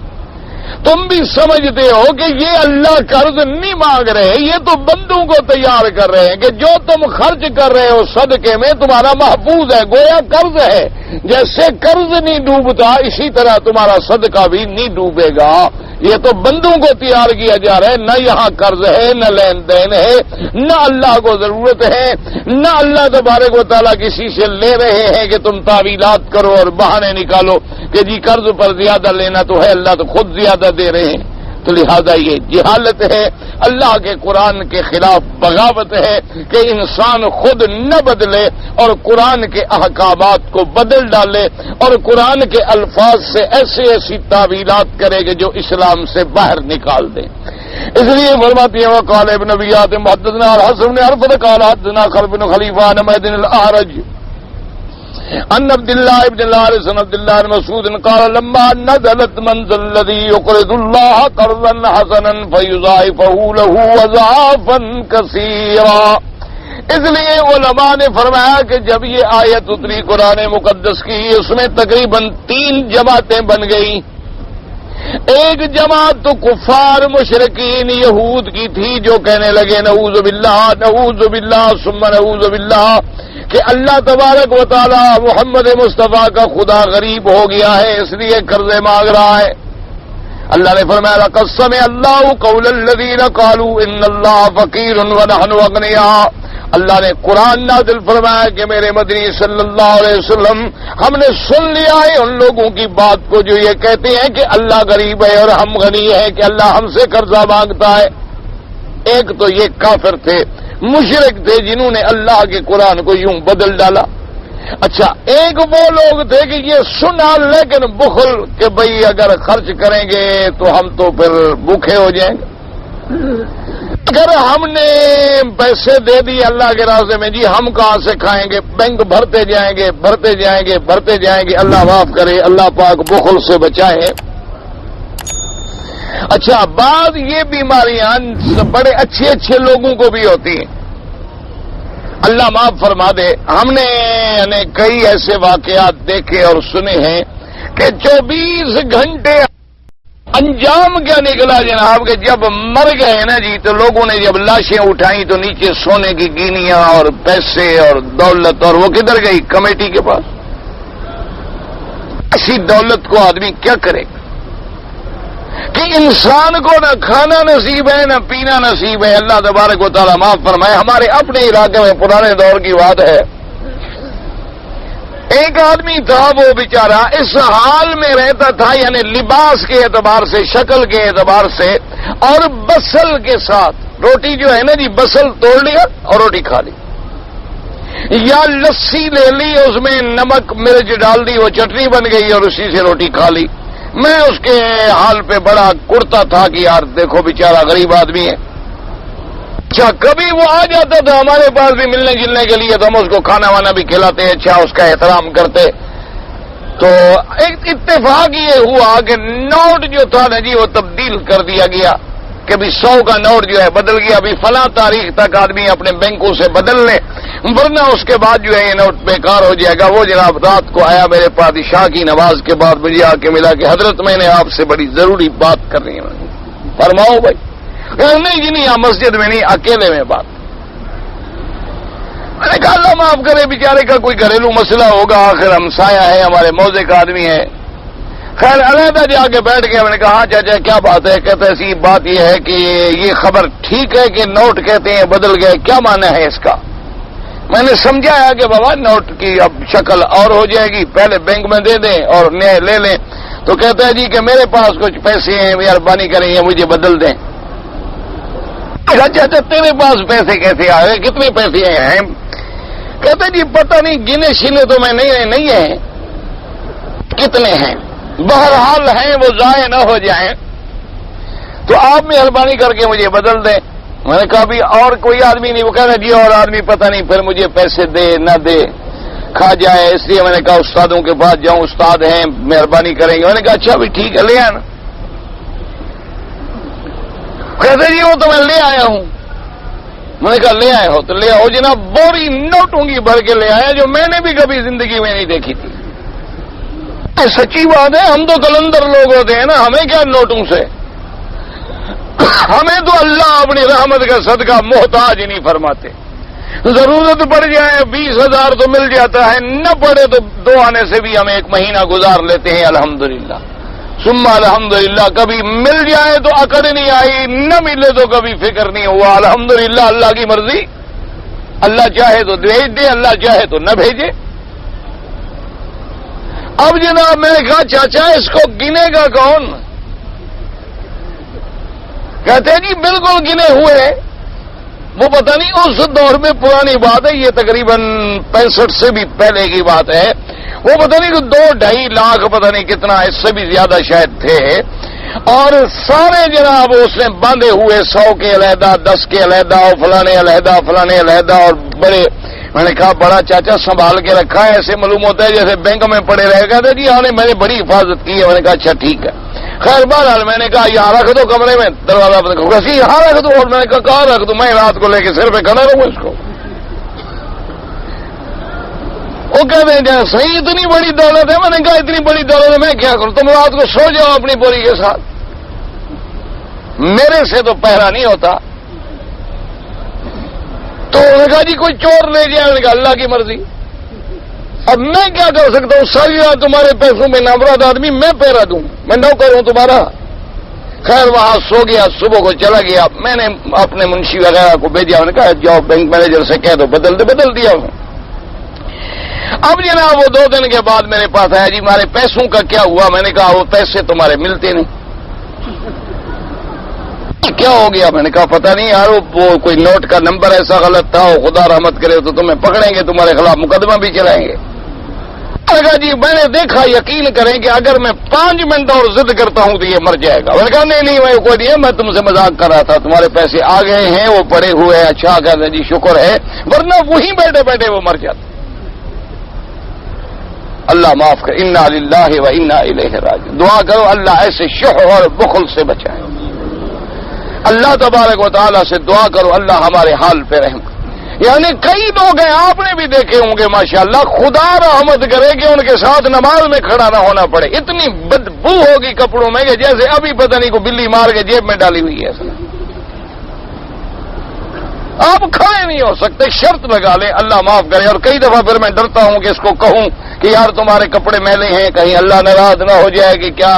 تم بھی سمجھتے ہو کہ یہ اللہ قرض نہیں مانگ رہے, یہ تو بندوں کو تیار کر رہے ہیں کہ جو تم خرچ کر رہے ہو صدقے میں تمہارا محفوظ ہے, گویا قرض ہے. جیسے قرض نہیں ڈوبتا اسی طرح تمہارا صدقہ بھی نہیں ڈوبے گا. یہ تو بندوں کو تیار کیا جا رہا ہے, نہ یہاں قرض ہے, نہ لین دین ہے, نہ اللہ کو ضرورت ہے, نہ اللہ تبارک و تعالیٰ کسی سے لے رہے ہیں کہ تم تعویلات کرو اور بہانے نکالو کہ جی قرض پر زیادہ لینا تو ہے, اللہ تو خود زیادہ دے رہے ہیں. تو لہذا یہ جہالت ہے, اللہ کے قرآن کے خلاف بغاوت ہے کہ انسان خود نہ بدلے اور قرآن کے احکامات کو بدل ڈالے اور قرآن کے الفاظ سے ایسی ایسی تعویلات کرے کہ جو اسلام سے باہر نکال دیں. اس لیے فرماتی ہیں وقال ابن نبیات محدثنا الحسن بن عرفۃ قال حدثنا خلف بن خلیفہ عن حمید الاعرج عن عبد الله بن الحارث عن عبد الله بن مسعود قال لما نزلت منزل الذي يقرض الله قرضا حسنا فيضاعفه له اضعافا كثيرا. اس لیے علماء نے فرمایا کہ جب یہ آیت اتری قرآن مقدس کی اس میں تقریباً 3 جماعتیں بن گئی. ایک جماعت تو کفار مشرکین یہود کی تھی جو کہنے لگے نعوذ باللہ ثم نعوذ باللہ کہ اللہ تبارک و تعالی محمد مصطفیٰ کا خدا غریب ہو گیا ہے اس لیے قرضے مانگ رہا ہے. اللہ نے فرمایا لقد سمع اللہ قول الذین قالوا ان اللہ فقیر ونحن اغنیاء. اللہ نے قرآن نازل فرمایا کہ میرے مدنی صلی اللہ علیہ وسلم ہم نے سن لیا ہے ان لوگوں کی بات کو جو یہ کہتے ہیں کہ اللہ غریب ہے اور ہم غنی ہیں کہ اللہ ہم سے قرضہ مانگتا ہے. ایک تو یہ کافر تھے مشرک تھے جنہوں نے اللہ کے قرآن کو یوں بدل ڈالا. اچھا ایک وہ لوگ تھے کہ یہ سنا لیکن بخل کہ بھئی اگر خرچ کریں گے تو ہم تو پھر بھوکے ہو جائیں گے. اگر ہم نے پیسے دے دیے اللہ کے راستے میں جی ہم کہاں سے کھائیں گے. بینک بھرتے جائیں گے بھرتے جائیں گے. اللہ معاف کرے اللہ پاک بخل سے بچائے. اچھا بعض یہ بیماریاں بڑے اچھے لوگوں کو بھی ہوتی ہیں اللہ معاف فرما دے. ہم نے کئی ایسے واقعات دیکھے اور سنے ہیں کہ 24 گھنٹے انجام کیا نکلا جناب کہ جب مر گئے نا جی تو لوگوں نے جب لاشیں اٹھائیں تو نیچے سونے کی گینیاں اور پیسے اور دولت اور وہ کدھر گئی کمیٹی کے پاس. ایسی دولت کو آدمی کیا کرے گا کہ انسان کو نہ کھانا نصیب ہے نہ پینا نصیب ہے. اللہ تبارک و تعالیٰ معاف فرمائے. ہمارے اپنے علاقے میں پرانے دور کی بات ہے ایک آدمی تھا وہ بیچارہ اس حال میں رہتا تھا یعنی لباس کے اعتبار سے شکل کے اعتبار سے اور بسل کے ساتھ روٹی جو ہے نا جی بسل توڑ لیا اور روٹی کھا لی یا لسی لے لی اس میں نمک مرچ ڈال دی وہ چٹنی بن گئی اور اسی سے روٹی کھا لی. میں اس کے حال پہ بڑا کڑتا تھا کہ یار دیکھو بیچارہ غریب آدمی ہے. اچھا کبھی وہ آ جاتا تھا ہمارے پاس بھی ملنے جلنے کے لیے تو ہم اس کو کھانا وانا بھی کھلاتے اچھا اس کا احترام کرتے. تو ایک اتفاق یہ ہوا کہ نوٹ جو تھا نا جی وہ تبدیل کر دیا گیا کہ بھی 100 کا نوٹ جو ہے بدل گیا. ابھی فلاں تاریخ تک آدمی اپنے بینکوں سے بدل لے ورنہ اس کے بعد جو ہے یہ نوٹ بیکار ہو جائے گا. وہ جناب رات کو آیا میرے بادشاہ کی نماز کے بعد مجھے آ کے ملا کہ حضرت میں نے آپ سے بڑی ضروری بات کرنی ہے. فرماؤ بھائی. نہیں جی نہیں مسجد میں نہیں اکیلے میں بات. میں نے کہا اللہ معاف کرے بیچارے کا کوئی گھریلو مسئلہ ہوگا آخر ہمسایہ ہے ہمارے موزے کا آدمی ہے. خیر علیحدہ جا کے بیٹھ گیا. میں نے کہا ہاں چاچا کیا بات ہے. کہتے ایسی بات یہ ہے کہ یہ خبر ٹھیک ہے کہ نوٹ کہتے ہیں بدل گئے کیا معنی ہے اس کا. میں نے سمجھایا کہ بابا نوٹ کی اب شکل اور ہو جائے گی پہلے بینک میں دے دیں اور نئے لے لیں. تو کہتا ہے جی کہ میرے پاس کچھ پیسے ہیں مہربانی کریں یہ مجھے بدل دیں. اچھا تیرے پاس پیسے کیسے آ گئے کتنے پیسے ہیں. کہتے جی پتہ نہیں گنے شینے تو میں نہیں ہیں کتنے ہیں بہرحال ہیں وہ ضائع نہ ہو جائیں تو آپ مہربانی کر کے مجھے بدل دیں. میں نے کہا بھی اور کوئی آدمی نہیں. وہ کہنا جی اور آدمی پتہ نہیں پھر مجھے پیسے دے نہ دے کھا جائے اس لیے میں نے کہا استادوں کے پاس جاؤں استاد ہیں مہربانی کریں گے. میں نے کہا اچھا بھی ٹھیک ہے لے آنا. کہتے جی وہ تو میں لے آیا ہوں. میں نے کہا لے آئے ہو تو لے آؤ جناب. بوری نوٹوں کی بھر کے لے آیا جو میں نے بھی کبھی زندگی میں نہیں دیکھی تھی. سچی بات ہے ہم تو کلندر لوگ ہوتے ہیں نا ہمیں کیا نوٹوں سے. ہمیں تو اللہ اپنی رحمت کا صدقہ محتاج ہی نہیں فرماتے. ضرورت پڑ جائے 20,000 تو مل جاتا ہے نہ پڑے تو 2 آنے سے بھی ہم 1 مہینہ گزار لیتے ہیں الحمدللہ ثم الحمدللہ. کبھی مل جائے تو اکڑ نہیں آئی نہ ملے تو کبھی فکر نہیں ہوا. الحمدللہ اللہ کی مرضی. اللہ چاہے تو بھیج دے اللہ چاہے تو نہ بھیجے. اب جناب میں نے کہا چاچا اس کو گنے گا کون. کہتے ہیں جی بالکل گنے ہوئے. وہ پتہ نہیں اس دور میں پرانی بات ہے یہ تقریباً 65 سے بھی پہلے کی بات ہے. وہ پتہ نہیں کہ 2-2.5 لاکھ پتہ نہیں کتنا اس سے بھی زیادہ شاید تھے. اور سارے جناب اس نے باندھے ہوئے 100 کے علیحدہ 10 کے علیحدہ اور فلانے علیحدہ اور بڑے. میں نے کہا بڑا چاچا سنبھال کے رکھا ہے, ایسے معلوم ہوتا ہے جیسے بینک میں پڑے رہے گا. جی ہاں میں نے بڑی حفاظت کی ہے. میں نے کہا اچھا ٹھیک ہے. خیر بہرحال میں نے کہا یہاں رکھ دو کمرے میں, دروازہ بند کرو. سی یہاں رکھ دو. اور میں نے کہا کہاں رکھ دو, میں رات کو لے کے سر پہ کھڑا رہوں اس کو. وہ کہتے ہیں صحیح اتنی بڑی دولت ہے. میں نے کہا اتنی بڑی دولت ہے میں کیا کروں, تم رات کو سو جاؤ اپنی بوری کے ساتھ, میرے سے تو پہرا نہیں ہوتا. تو انہوں نے کہا جی کوئی چور لے جائے. میں نے کہا اللہ کی مرضی, اب میں کیا کر سکتا ہوں, ساری رات تمہارے پیسوں میں نامراد آدمی میں پہرا دوں, میں نوکر ہوں تمہارا. خیر وہاں سو گیا, صبح کو چلا گیا. میں نے اپنے منشی وغیرہ کو بھیجا. میں نے کہا جاؤ بینک مینیجر سے کہہ دو بدل دیا انہوں. اب جناب وہ 2 دن کے بعد میرے پاس آیا, جی ہمارے پیسوں کا کیا ہوا. میں نے کہا وہ پیسے تمہارے ملتے نہیں. کیا ہو گیا. میں نے کہا پتہ نہیں یار, وہ کوئی نوٹ کا نمبر ایسا غلط تھا, وہ خدا رحمت کرے تو تمہیں پکڑیں گے, تمہارے خلاف مقدمہ بھی چلائیں گے. میں نے کہا جی میں نے دیکھا, یقین کریں کہ اگر میں 5 منٹ اور ضد کرتا ہوں تو یہ مر جائے گا. میں نے کہا نہیں میں کوئی نہیں ہے, میں تم سے مذاق کر رہا تھا, تمہارے پیسے آ گئے ہیں, وہ پڑے ہوئے ہیں. اچھا کہتے جی شکر ہے, ورنہ وہیں بیٹھے بیٹھے وہ مر جاتے. اللہ معاف کر. انا للہ و انا الیہ راجعون. دعا کرو اللہ ایسے شح اور بخل سے بچائے. اللہ تبارک و تعالیٰ سے دعا کرو اللہ ہمارے حال پہ رحم. یعنی کئی لوگ ہیں آپ نے بھی دیکھے ہوں گے ماشاءاللہ, خدا رحمت کرے کہ ان کے ساتھ نماز میں کھڑا نہ ہونا پڑے. اتنی بدبو ہوگی کپڑوں میں کہ جیسے ابھی پتہ نہیں کو بلی مار کے جیب میں ڈالی ہوئی ہے. آپ کھڑے نہیں ہو سکتے, شرط لگا لیں اللہ معاف کرے. اور کئی دفعہ پھر میں ڈرتا ہوں کہ اس کو کہوں کہ یار تمہارے کپڑے میلے ہیں, کہیں اللہ ناراض نہ ہو جائے کہ کیا,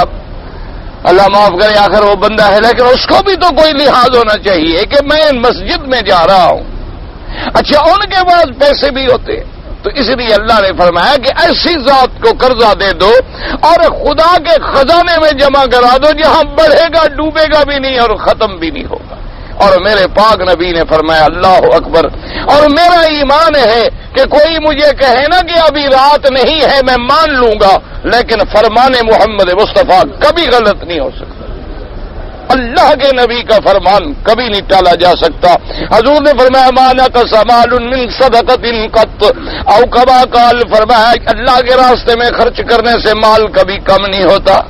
اللہ معاف کرے آخر وہ بندہ ہے. لیکن اس کو بھی تو کوئی لحاظ ہونا چاہیے کہ میں مسجد میں جا رہا ہوں. اچھا ان کے پاس پیسے بھی ہوتے, تو اس لیے اللہ نے فرمایا کہ ایسی ذات کو قرضہ دے دو اور خدا کے خزانے میں جمع کرا دو جہاں بڑھے گا ڈوبے گا بھی نہیں اور ختم بھی نہیں ہوگا. اور میرے پاک نبی نے فرمایا اللہ اکبر. اور میرا ایمان ہے کہ کوئی مجھے کہے نا کہ ابھی رات نہیں ہے, میں مان لوں گا, لیکن فرمان محمد مصطفیٰ کبھی غلط نہیں ہو سکتا. اللہ کے نبی کا فرمان کبھی نہیں ٹالا جا سکتا. حضور نے فرمایا ما نقص مال من صدقۃ قط, او کما قال, فرمایا اللہ کے راستے میں خرچ کرنے سے مال کبھی کم نہیں ہوتا.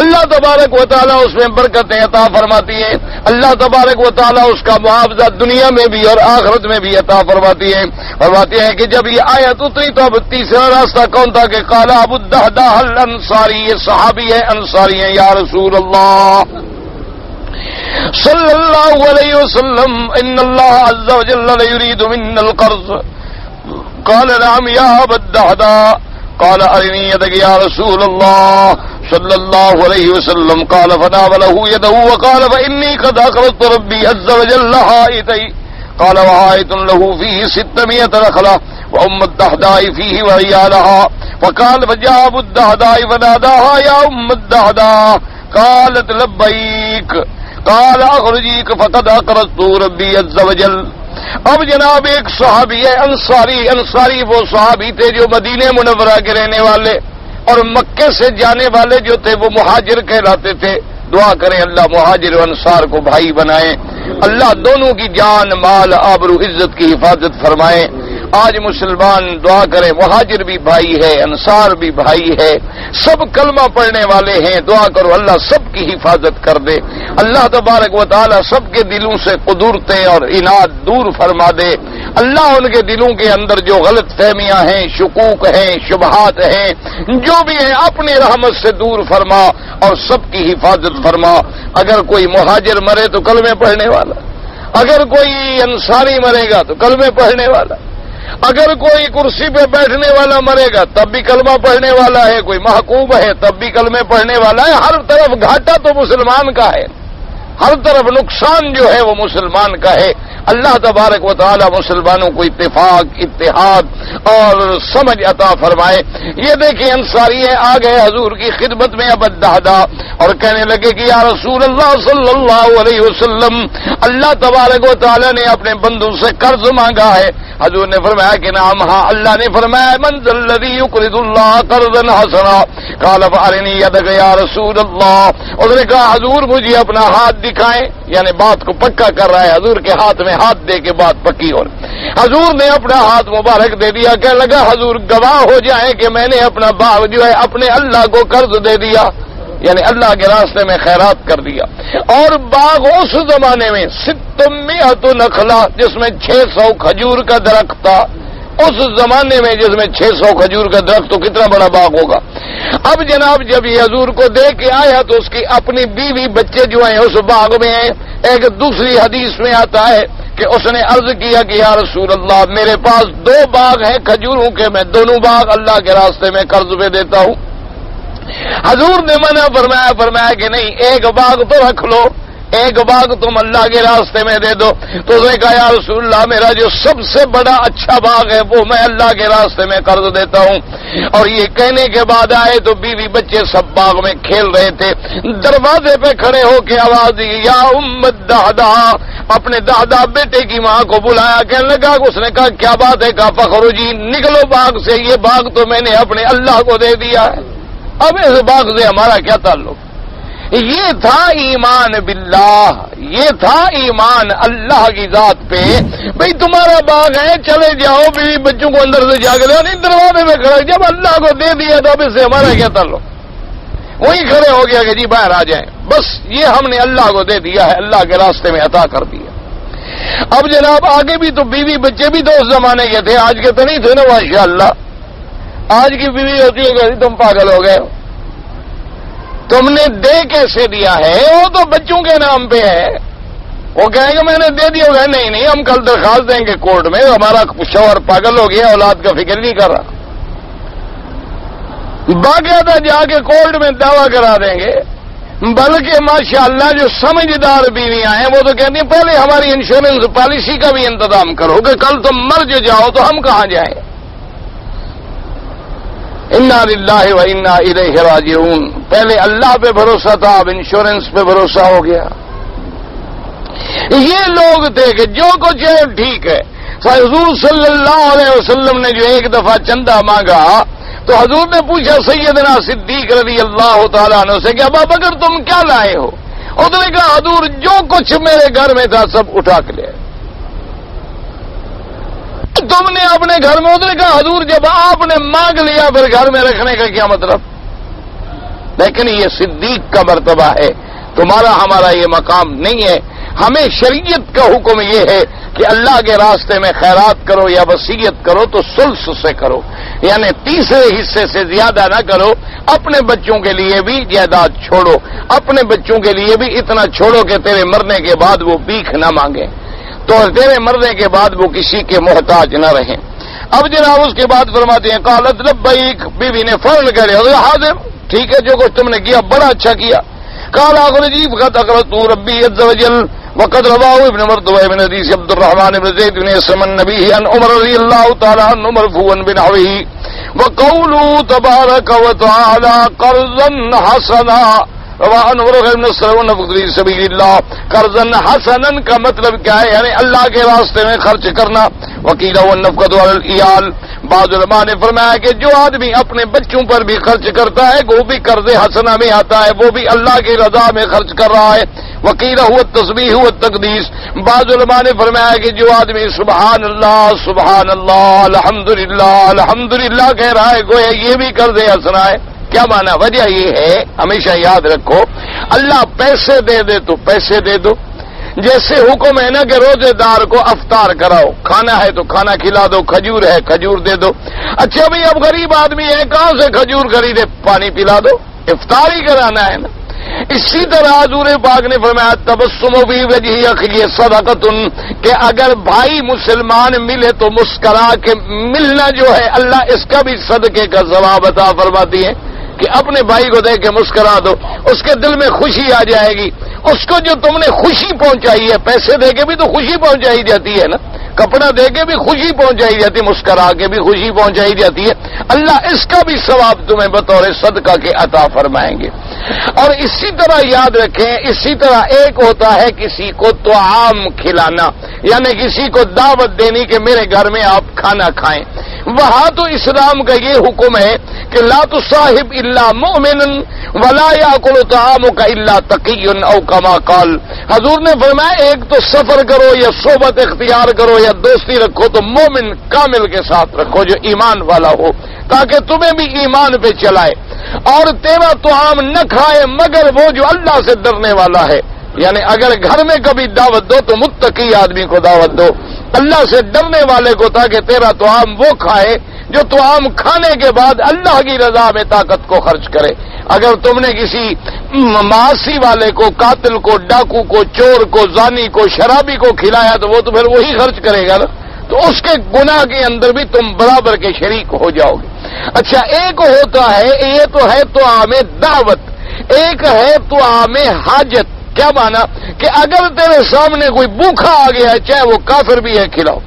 اللہ تبارک و تعالیٰ اس میں برکتیں عطا فرماتی ہے. اللہ تبارک و تعالیٰ اس کا معاوضہ دنیا میں بھی اور آخرت میں بھی عطا فرماتی ہے. فرماتی ہے کہ جب یہ آیت اتری تو اب تیسرا راستہ کون تھا کہ قال ابو الدہداء الانصاری, یہ صحابی ہے انصاری ہیں. یا رسول اللہ صلی اللہ علیہ وسلم ان اللہ عز وجل یرید منا القرض. قال نعم یا ابا الدہداء. قال ارنی یدک یا رسول اللہ صلی اللہ علیہ وسلم. قال فناوله يده وقال فإني قد أقرضت ربي عز وجل حائطي. قال وحائط له فيه 600 نخلة وأم الدهداء فيه وعيالها. فقال فجاء أبو الدهداء فناداها يا أم الدهداء. قالت لبيك. قال أخرجيك فقد أقرضت ربي عز وجل. اب جناب ایک صحابی ہے انصاری. انصاری وہ صحابی تھے جو مدینہ منورہ کے رہنے والے اور مکے سے جانے والے جو تھے وہ مہاجر کہلاتے تھے. دعا کریں اللہ مہاجر و انصار کو بھائی بنائیں, اللہ دونوں کی جان مال آبرو عزت کی حفاظت فرمائیں. آج مسلمان دعا کریں, مہاجر بھی بھائی ہے, انصار بھی بھائی ہے, سب کلمہ پڑھنے والے ہیں. دعا کرو اللہ سب کی حفاظت کر دے. اللہ تبارک و تعالی سب کے دلوں سے قدورتیں اور اناد دور فرما دے. اللہ ان کے دلوں کے اندر جو غلط فہمیاں ہیں, شکوک ہیں, شبہات ہیں, جو بھی ہیں اپنی رحمت سے دور فرما اور سب کی حفاظت فرما. اگر کوئی مہاجر مرے تو کلمے پڑھنے والا, اگر کوئی انصاری مرے گا تو کلمے پڑھنے والا, اگر کوئی کرسی پہ بیٹھنے والا مرے گا تب بھی کلمہ پڑھنے والا ہے, کوئی محکوم ہے تب بھی کلمے پڑھنے والا ہے. ہر طرف گھاٹا تو مسلمان کا ہے, ہر طرف نقصان جو ہے وہ مسلمان کا ہے. اللہ تبارک و تعالی مسلمانوں کو اتفاق، اتحاد اور سمجھ عطا فرمائے۔ یہ دیکھیں انصاری آ گئے حضور کی خدمت میں اب الدہدہ اور کہنے لگے کہ یا رسول اللہ صلی اللہ علیہ وسلم، اللہ تبارک و تعالی نے اپنے بندوں سے قرض مانگا ہے۔ حضور نے فرمایا کہ نعم ہاں۔ اللہ نے فرمایا من ذا الذی یقرض اللہ قرضا حسنا قال فارنی یدک یا رسول اللہ۔ اس نے کہا حضور مجھے اپنا ہاتھ دکھائیں، یعنی بات کو پکا کر رہا ہے، حضور کے ہاتھ میں ہاتھ دے کے بات پکی ہو۔ حضور نے اپنا ہاتھ مبارک دے دیا، کہنے لگا حضور گواہ ہو جائیں کہ میں نے اپنا باغ جو ہے اپنے اللہ کو قرض دے دیا، یعنی اللہ کے راستے میں خیرات کر دیا۔ اور باغ اس زمانے میں 600 نخلا، جس میں 600 کھجور کا درخت تھا، اس زمانے میں جس میں 600 کھجور کا درخت، تو کتنا بڑا باغ ہوگا۔ اب جناب جب یہ حضور کو دے کے آیا تو اس کی اپنی بیوی بچے جو ہیں اس باغ میں ہیں۔ ایک دوسری حدیث میں آتا ہے کہ اس نے عرض کیا کہ یا رسول اللہ میرے پاس 2 باغ ہیں کھجوروں کے، میں دونوں باغ اللہ کے راستے میں قرض پہ دیتا ہوں۔ حضور نے منع فرمایا کہ نہیں، ایک باغ تو رکھ لو، ایک باغ تم اللہ کے راستے میں دے دو۔ تو اس نے کہا یا رسول اللہ میرا جو سب سے بڑا اچھا باغ ہے وہ میں اللہ کے راستے میں قرض دیتا ہوں۔ اور یہ کہنے کے بعد آئے تو بیوی بچے سب باغ میں کھیل رہے تھے۔ دروازے پہ کھڑے ہو کے آواز دی یا ام الدہدہ، اپنے دہدہ بیٹے کی ماں کو بلایا، کہنے لگا، اس نے کہا کیا بات ہے؟ کہا فخرجی، نکلو باغ سے، یہ باغ تو میں نے اپنے اللہ کو دے دیا ہے، اب اس باغ سے ہمارا کیا تعلق؟ یہ تھا ایمان باللہ، یہ تھا ایمان اللہ کی ذات پہ۔ بھئی تمہارا باغ ہے، چلے جاؤ، بیوی بچوں کو اندر سے جا کے لو، نہیں دروازے میں کھڑے، جب اللہ کو دے دیا تو اب اس سے ہمارا کیا تعلق؟ وہی کھڑے ہو گیا کہ جی باہر آ جائیں، بس یہ ہم نے اللہ کو دے دیا ہے، اللہ کے راستے میں عطا کر دیا۔ اب جناب آگے بھی تو بیوی بچے بھی تو اس زمانے کے تھے، آج کے تو نہیں تھے نا ماشاءاللہ۔ آج کی بیوی ہوتی ہے کہ تم پاگل ہو گئے، تم نے دے کیسے دیا ہے؟ وہ تو بچوں کے نام پہ ہے، وہ کہیں گے میں نے دے دیا ہوگا، نہیں ہم کل درخواست دیں گے کورٹ میں، ہمارا شوہر پاگل ہو گیا، اولاد کا فکر نہیں کر رہا، باقاعدہ جا کے کورٹ میں دعویٰ کرا دیں گے۔ بلکہ ماشاءاللہ جو سمجھدار بیویاں ہیں وہ تو کہتی ہیں پہلے ہماری انشورنس پالیسی کا بھی انتظام کرو کہ کل تم مر جاؤ تو ہم کہاں جائیں۔ انا للہ و انا الیہ راجعون۔ پہلے اللہ پہ بھروسہ تھا، اب انشورنس پہ بھروسہ ہو گیا۔ یہ لوگ تھے کہ جو کچھ ہے ٹھیک ہے۔ حضور صلی اللہ علیہ وسلم نے جو ایک دفعہ چندہ مانگا تو حضور نے پوچھا سیدنا صدیق رضی اللہ تعالیٰ عنہ سے کہ ابا بکر تم کیا لائے ہو؟ اس نے کہا حضور جو کچھ میرے گھر میں تھا سب اٹھا کے لے۔ تم نے اپنے گھر میں، اس نے کہا حضور جب آپ نے مانگ لیا پھر گھر میں رکھنے کا کیا مطلب؟ لیکن یہ صدیق کا مرتبہ ہے، تمہارا ہمارا یہ مقام نہیں ہے۔ ہمیں شریعت کا حکم یہ ہے کہ اللہ کے راستے میں خیرات کرو یا وصیت کرو تو ثلث سے کرو، یعنی تیسرے حصے سے زیادہ نہ کرو۔ اپنے بچوں کے لیے بھی جائیداد چھوڑو، اپنے بچوں کے لیے بھی اتنا چھوڑو کہ تیرے مرنے کے بعد وہ بھیک نہ مانگیں، تو تیرے مرنے کے بعد وہ کسی کے محتاج نہ رہیں۔ اب جناب اس کے بعد فرماتے ہیں قالت لبیک، بیوی نے فوراً کہہ دیا حاضر، ٹھیک ہے جو کچھ تم نے کیا بڑا اچھا کیا۔ قال اخرجی فقد اقرضت ربی عز وجل وقد رواه ابن مردوہ من حدیث عبد الرحمن بن زید بن اسلم النبی عن عمر رضی اللہ تعالی عنہ مرفوعا بنحوه وقوله تبارک وتعالى قرضا حسنا روان ورغم نصرون فقدری سبیل اللہ۔ قرضا حسنا کا مطلب کیا ہے؟ یعنی اللہ کے راستے میں خرچ کرنا۔ وکیل والنفقۃ علی العیال، بعض علماء نے فرمایا کہ جو آدمی اپنے بچوں پر بھی خرچ کرتا ہے وہ بھی قرض حسنہ میں آتا ہے، وہ بھی اللہ کی رضا میں خرچ کر رہا ہے۔ وکیل ہوا التسبیح والتقدیس، بعض علماء نے فرمایا کہ جو آدمی سبحان اللہ الحمدللہ الحمدللہ کہہ رہا ہے گویا یہ بھی قرض حسنہ ہے۔ کیا معنی؟ وجہ یہ ہے، ہمیشہ یاد رکھو اللہ پیسے دے دے تو پیسے دے دو، جیسے حکم ہے نا کہ روزے دار کو افطار کراؤ، کھانا ہے تو کھانا کھلا دو، کھجور ہے کھجور دے دو۔ اچھا بھئی اب غریب آدمی ہے کہاں سے کھجور خریدے؟ پانی پلا دو، افطار ہی کرانا ہے نا۔ اسی طرح حضور پاک نے فرمایا تبسم فی وجہ اخیہ صدقۃ، کہ اگر بھائی مسلمان ملے تو مسکرا کے ملنا جو ہے اللہ اس کا بھی صدقے کا ثواب عطا فرماتی ہے۔ کہ اپنے بھائی کو دیکھ کے مسکرا دو، اس کے دل میں خوشی آ جائے گی۔ اس کو جو تم نے خوشی پہنچائی ہے، پیسے دے کے بھی تو خوشی پہنچائی جاتی ہے نا، کپڑا دے کے بھی خوشی پہنچائی جاتی ہے، مسکرا کے بھی خوشی پہنچائی جاتی ہے، اللہ اس کا بھی ثواب تمہیں بطور صدقہ کے عطا فرمائیں گے۔ اور اسی طرح یاد رکھیں، اسی طرح ایک ہوتا ہے کسی کو طعام کھلانا، یعنی کسی کو دعوت دینی کہ میرے گھر میں آپ کھانا کھائیں۔ وہاں تو اسلام کا یہ حکم ہے کہ لا تصاحب الا مؤمن ولا یاکل طعامک الا تقی او کما قال۔ حضور نے فرمایا ایک تو سفر کرو یا صحبت اختیار کرو یا دوستی رکھو تو مومن کامل کے ساتھ رکھو جو ایمان والا ہو، تاکہ تمہیں بھی ایمان پہ چلائے، اور تیرا طعام نہ کھائے مگر وہ جو اللہ سے ڈرنے والا ہے۔ یعنی اگر گھر میں کبھی دعوت دو تو متقی آدمی کو دعوت دو، اللہ سے ڈرنے والے کو، تاکہ تیرا طعام وہ کھائے جو طعام کھانے کے بعد اللہ کی رضا میں طاقت کو خرچ کرے۔ اگر تم نے کسی معاصی والے کو، قاتل کو، ڈاکو کو، چور کو، زانی کو، شرابی کو کھلایا تو وہ تو پھر وہی خرچ کرے گا نا، تو اس کے گناہ کے اندر بھی تم برابر کے شریک ہو جاؤ گے۔ اچھا، ایک ہوتا ہے، یہ تو ہے طعام دعوت، ایک ہے طعام حاجت۔ کیا مانا کہ اگر تیرے سامنے کوئی بھوکا آ گیا ہے، چاہے وہ کافر بھی ہے، کھلاؤ،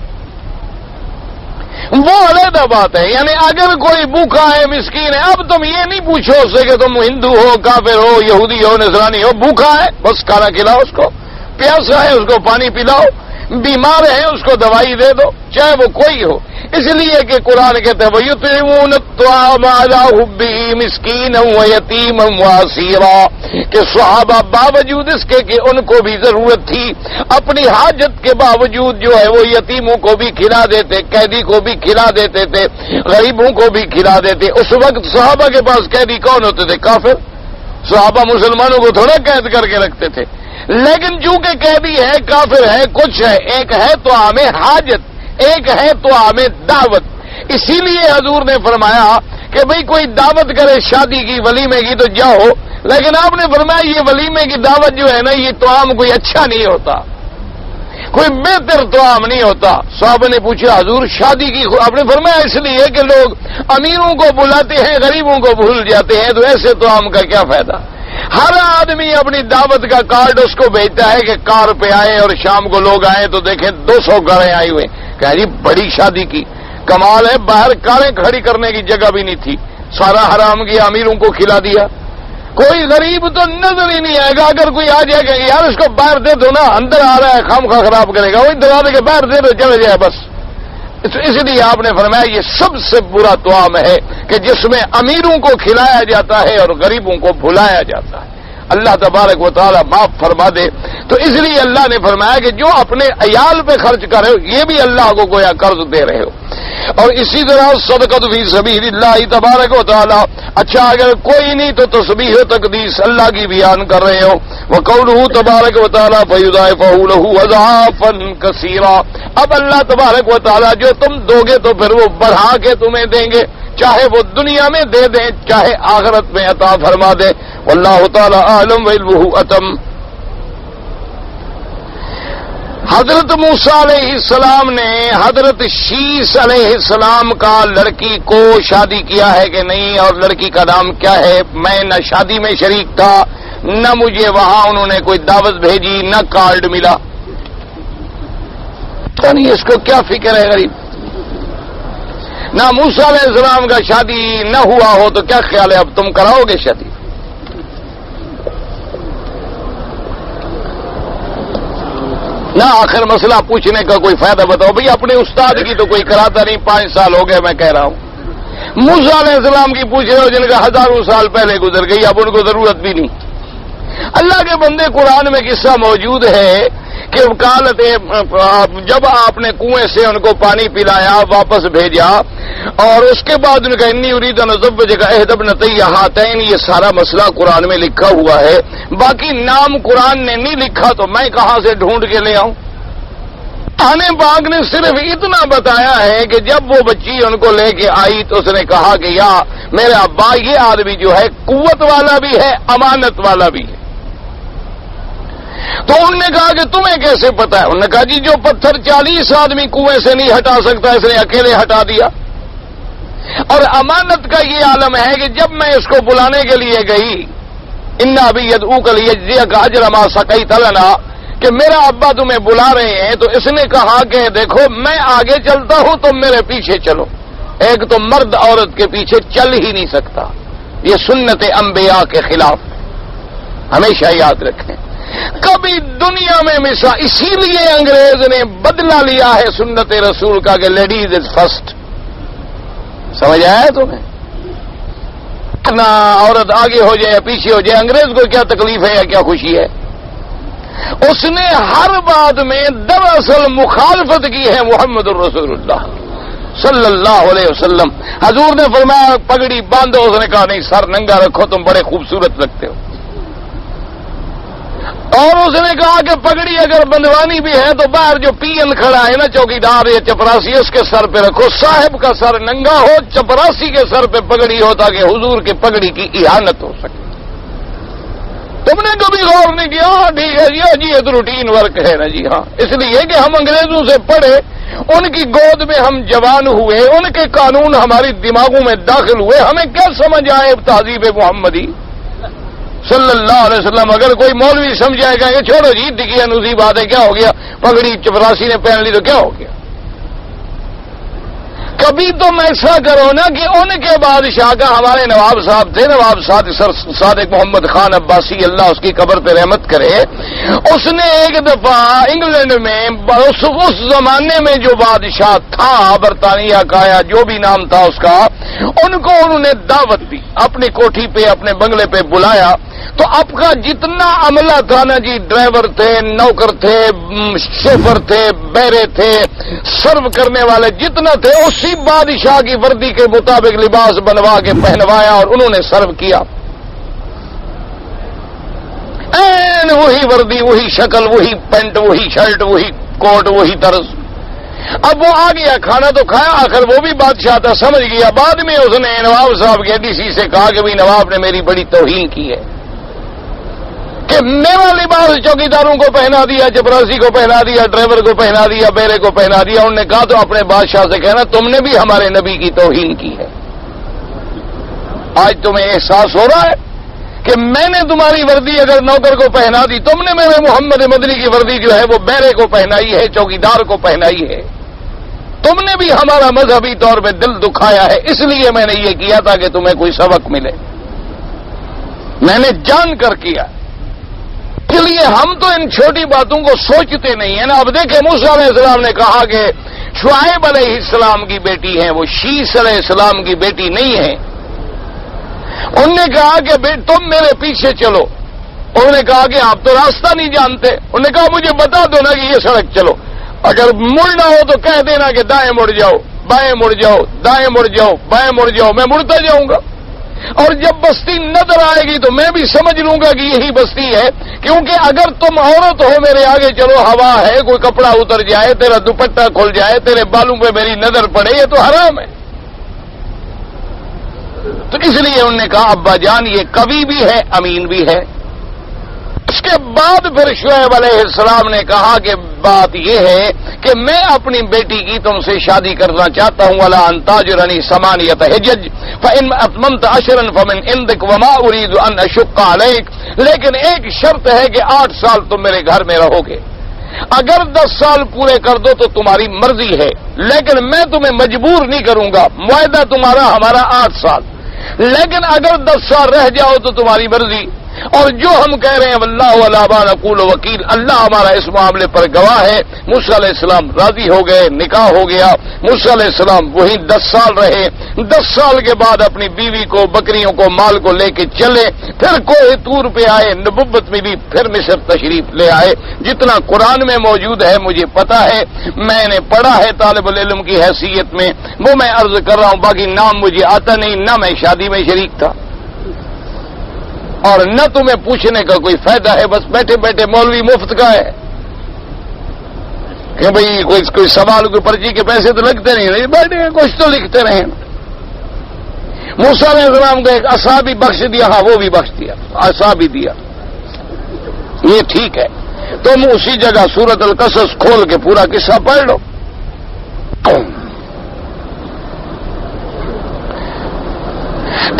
وہ علیحدہ بات ہے۔ یعنی اگر کوئی بھوکا ہے، مسکین ہے، اب تم یہ نہیں پوچھو اس سے کہ تم ہندو ہو، کافر ہو، یہودی ہو، نصرانی ہو، بھوکا ہے بس کھانا کھلاؤ اس کو، پیاسا ہے اس کو پانی پلاؤ، بیمار ہے اس کو دوائی دے دو، چاہے وہ کوئی ہو۔ اس لیے کہ قرآن کہتے ہیں وَيُطْعِمُونَ الطَّعَامَ عَلَىٰ حُبِّهِ مِسْكِينًا وَيَتِيمًا وَأَسِيرًا، کہ صحابہ باوجود اس کے کہ ان کو بھی ضرورت تھی، اپنی حاجت کے باوجود جو ہے وہ یتیموں کو بھی کھلا دیتے، قیدی کو بھی کھلا دیتے تھے، غریبوں کو بھی کھلا دیتے۔ اس وقت صحابہ کے پاس قیدی کون ہوتے تھے؟ کافر۔ صحابہ مسلمانوں کو تھوڑا قید کر کے رکھتے تھے، لیکن چونکہ قیدی ہے، کافر ہے، کچھ ہے، ایک ہے طعام حاجت، ایک ہے طعام دعوت۔ اسی لیے حضور نے فرمایا کہ بھئی کوئی دعوت کرے شادی کی، ولیمے کی تو جاؤ، لیکن آپ نے فرمایا یہ ولیمے کی دعوت جو ہے نا، یہ طعام کوئی اچھا نہیں ہوتا، کوئی بہتر طعام نہیں ہوتا۔ صحابہ نے پوچھا حضور شادی کی، آپ نے فرمایا اس لیے کہ لوگ امیروں کو بلاتے ہیں، غریبوں کو بھول جاتے ہیں، تو ایسے طعام کا کیا فائدہ؟ ہر آدمی اپنی دعوت کا کارڈ اس کو بھیجتا ہے کہ کار پہ آئے، اور شام کو لوگ آئے تو دیکھیں 200 کاریں آئی ہوئے، کہ جی بڑی شادی کی، کمال ہے، باہر کاریں کھڑی کرنے کی جگہ بھی نہیں تھی، سارا حرام کیا، امیروں کو کھلا دیا۔ کوئی غریب تو نظر ہی نہیں آئے گا، اگر کوئی آ جائے گا یار اس کو باہر دے دو نا، اندر آ رہا ہے خامخواہ خراب کرے گا، وہی دروازے کے باہر دے دو چلے جائے بس۔ اس لیے آپ نے فرمایا یہ سب سے برا طعام ہے کہ جس میں امیروں کو کھلایا جاتا ہے اور غریبوں کو بھلایا جاتا ہے۔ اللہ تبارک و تعالی معاف فرما دے۔ تو اس لیے اللہ نے فرمایا کہ جو اپنے عیال پہ خرچ کر رہے ہو یہ بھی اللہ کو گویا قرض دے رہے ہو۔ اور اسی طرح صدقۃ فی سبیل اللہ تبارک و تعالی، اچھا اگر کوئی نہیں تو تسبیح و تقدیس اللہ کی بیان کر رہے ہو، وقولہ تبارک و تعالی فیضاعفہ لہ اضعافا کثیرا، اب اللہ تبارک و تعالی جو تم دو گے تو پھر وہ بڑھا کے تمہیں دیں گے، چاہے وہ دنیا میں دے دیں چاہے آخرت میں عطا فرما دے۔ واللہ تعالی اعلم وعلمہ اتم۔ حضرت موسیٰ علیہ السلام نے حضرت شیس علیہ السلام کا لڑکی کو شادی کیا ہے کہ نہیں، اور لڑکی کا نام کیا ہے؟ میں نہ شادی میں شریک تھا، نہ مجھے وہاں انہوں نے کوئی دعوت بھیجی، نہ کارڈ ملا، تو نہیں اس کو کیا فکر ہے غریب؟ نہ موسیٰ علیہ السلام کا شادی نہ ہوا ہو تو کیا خیال ہے اب تم کراؤ گے شادی؟ نہ آخر مسئلہ پوچھنے کا کوئی فائدہ بتاؤ بھئی، اپنے استاد کی تو کوئی کراتا نہیں، 5 سال ہو گئے میں کہہ رہا ہوں۔ موسیٰ علیہ السلام کی پوچھ رہے ہو جن کا ہزاروں سال پہلے گزر گئی، اب ان کو ضرورت بھی نہیں۔ اللہ کے بندے قرآن میں قصہ موجود ہے کہ جب آپ نے کنویں سے ان کو پانی پلایا، واپس بھیجا، اور اس کے بعد ان کا انی ارید ان ازوجک احدی ابنتی ہاتین، یہ سارا مسئلہ قرآن میں لکھا ہوا ہے، باقی نام قرآن نے نہیں لکھا تو میں کہاں سے ڈھونڈ کے لے آؤں؟ قرآن پاک نے صرف اتنا بتایا ہے کہ جب وہ بچی ان کو لے کے آئی تو اس نے کہا کہ یا میرے ابا یہ آدمی جو ہے قوت والا بھی ہے، امانت والا بھی ہے۔ تو انہوں نے کہا کہ تمہیں کیسے پتا ہے؟ انہوں نے کہا جی جو پتھر 40 آدمی کنویں سے نہیں ہٹا سکتا اس نے اکیلے ہٹا دیا۔ اور امانت کا یہ عالم ہے کہ جب میں اس کو بلانے کے لیے گئی، انا ابی یدعوک لیجزیک اجر ما سقیت لنا، کہ میرا ابا تمہیں بلا رہے ہیں، تو اس نے کہا کہ دیکھو میں آگے چلتا ہوں تم میرے پیچھے چلو۔ ایک تو مرد عورت کے پیچھے چل ہی نہیں سکتا، یہ سنت انبیاء کے خلاف، ہمیشہ یاد رکھیں۔ کبھی دنیا میں اسی لیے انگریز نے بدلہ لیا ہے سنت رسول کا کہ لیڈیز از فرسٹ، سمجھ آیا تمہیں؟ نہ عورت آگے ہو جائے یا پیچھے ہو جائے، انگریز کو کیا تکلیف ہے یا کیا خوشی ہے؟ اس نے ہر بات میں دراصل مخالفت کی ہے محمد الرسول اللہ صلی اللہ علیہ وسلم۔ حضور نے فرمایا پگڑی باندھو، اس نے کہا نہیں سر ننگا رکھو، تم بڑے خوبصورت لگتے ہو۔ اور اس نے کہا کہ پگڑی اگر بندھوانی بھی ہے تو باہر جو پی این کھڑا ہے نا چوکیدار یا چپراسی، اس کے سر پہ رکھو، صاحب کا سر ننگا ہو، چپراسی کے سر پہ پگڑی ہو تاکہ حضور کی پگڑی کی اہانت ہو سکے۔ تم نے کبھی غور نہیں کیا؟ ٹھیک ہے جی یہ تو روٹین ورک ہے نا جی، ہاں اس لیے کہ ہم انگریزوں سے پڑھے، ان کی گود میں ہم جوان ہوئے، ان کے قانون ہماری دماغوں میں داخل ہوئے، ہمیں کیا سمجھ آئے تہذیب محمدی صلی اللہ علیہ وسلم۔ اگر کوئی مولوی سمجھائے گا کہ چھوڑو جی دکھی انوسی بات ہے، کیا ہو گیا، پگڑی چپراسی نے پہن لی تو کیا ہو گیا؟ کبھی تم ایسا کرو نا کہ ان کے بادشاہ کا، ہمارے نواب صاحب تھے، نواب صادق محمد خان عباسی، اللہ اس کی قبر پہ رحمت کرے، اس نے ایک دفعہ انگلینڈ میں اس زمانے میں جو بادشاہ تھا برطانیہ کا یا جو بھی نام تھا اس کا، ان کو انہوں نے دعوت دی، اپنی کوٹھی پہ اپنے بنگلے پہ بلایا، تو اب کا جتنا عملہ تھا نا جی، ڈرائیور تھے، نوکر تھے، شوفر تھے، بیرے تھے، سرو کرنے والے جتنا تھے، اسی بادشاہ کی وردی کے مطابق لباس بنوا کے پہنوایا اور انہوں نے سرو کیا۔ این وہی وردی، وہی شکل، وہی پینٹ، وہی شرٹ، وہی کوٹ، وہی طرز۔ اب وہ آ گیا، کھانا تو کھایا، آخر وہ بھی بادشاہ تھا، سمجھ گیا۔ بعد میں اس نے نواب صاحب کے ڈی سی سے کہا کہ بھائی نواب نے میری بڑی توہین کی ہے کہ میرا لباس چوکیداروں کو پہنا دیا، چپراسی کو پہنا دیا، ڈرائیور کو پہنا دیا، بیرے کو پہنا دیا۔ انہوں نے کہا تو اپنے بادشاہ سے کہنا تم نے بھی ہمارے نبی کی توہین کی ہے۔ آج تمہیں احساس ہو رہا ہے کہ میں نے تمہاری وردی اگر نوکر کو پہنا دی، تم نے میرے محمد مدنی کی وردی جو ہے وہ بیرے کو پہنائی ہے، چوکیدار کو پہنائی ہے۔ تم نے بھی ہمارا مذہبی طور پہ دل دکھایا ہے، اس لیے میں نے یہ کیا تھا کہ تمہیں کوئی سبق ملے، میں نے جان کر کیا۔ اس لیے ہم تو ان چھوٹی باتوں کو سوچتے نہیں ہیں نا۔ اب دیکھیں موسیٰ علیہ السلام نے کہا کہ شعیب علیہ السلام کی بیٹی ہیں، وہ شیس علیہ السلام کی بیٹی نہیں ہے۔ انہوں نے کہا کہ تم میرے پیچھے چلو۔ انہوں نے کہا کہ آپ تو راستہ نہیں جانتے۔ انہوں نے کہا مجھے بتا دو نا کہ یہ سڑک چلو، اگر مڑنا ہو تو کہہ دینا کہ دائیں مڑ جاؤ، بائیں مڑ جاؤ، دائیں مڑ جاؤ، بائیں مڑ جاؤ، میں مڑتا جاؤں گا، اور جب بستی نظر آئے گی تو میں بھی سمجھ لوں گا کہ یہی بستی ہے، کیونکہ اگر تم عورت ہو میرے آگے چلو، ہوا ہے، کوئی کپڑا اتر جائے، تیرا دوپٹہ کھل جائے، تیرے بالوں پہ میری نظر پڑے، یہ تو حرام ہے۔ تو اس لیے انہوں نے کہا ابا جان یہ کوی بھی ہے، امین بھی ہے۔ اس کے بعد پھر شعیب علیہ السلام نے کہا کہ بات یہ ہے کہ میں اپنی بیٹی کی تم سے شادی کرنا چاہتا ہوں، ولا ان تاجرنی ثمانیۃ حجج فان اتممت عشرا فمن عندک وما اريد ان اشق عليك، لیکن ایک شرط ہے کہ 8 سال تم میرے گھر میں رہو گے، اگر 10 سال پورے کر دو تو تمہاری مرضی ہے، لیکن میں تمہیں مجبور نہیں کروں گا، معاہدہ تمہارا ہمارا 8 سال، لیکن اگر 10 سال رہ جاؤ تو تمہاری مرضی۔ اور جو ہم کہہ رہے ہیں واللہ علی ما نقول وکیل، اللہ ہمارا اس معاملے پر گواہ ہے۔ موسیٰ علیہ السلام راضی ہو گئے، نکاح ہو گیا۔ موسیٰ علیہ السلام وہیں 10 سال رہے، 10 سال کے بعد اپنی بیوی کو، بکریوں کو، مال کو لے کے چلے، پھر کوہ طور پہ آئے، نبوت میں بھی پھر مصر تشریف لے آئے۔ جتنا قرآن میں موجود ہے مجھے پتا ہے، میں نے پڑھا ہے طالب العلم کی حیثیت میں، وہ میں عرض کر رہا ہوں، باقی نام مجھے آتا نہیں، نہ میں شادی میں شریک تھا اور نہ تمہیں پوچھنے کا کوئی فائدہ ہے، بس بیٹھے بیٹھے مولوی مفت کا ہے کہ بھئی کوئی سوال، کوئی پرچی کے پیسے تو لگتے نہیں، بیٹھے کچھ تو لکھتے رہے۔ موسیٰ علیہ السلام کو ایک عصا بھی بخش دیا، ہاں وہ بھی بخش دیا، عصا بھی دیا، یہ ٹھیک ہے۔ تم اسی جگہ سورۃ القصص کھول کے پورا قصہ پڑھ لو۔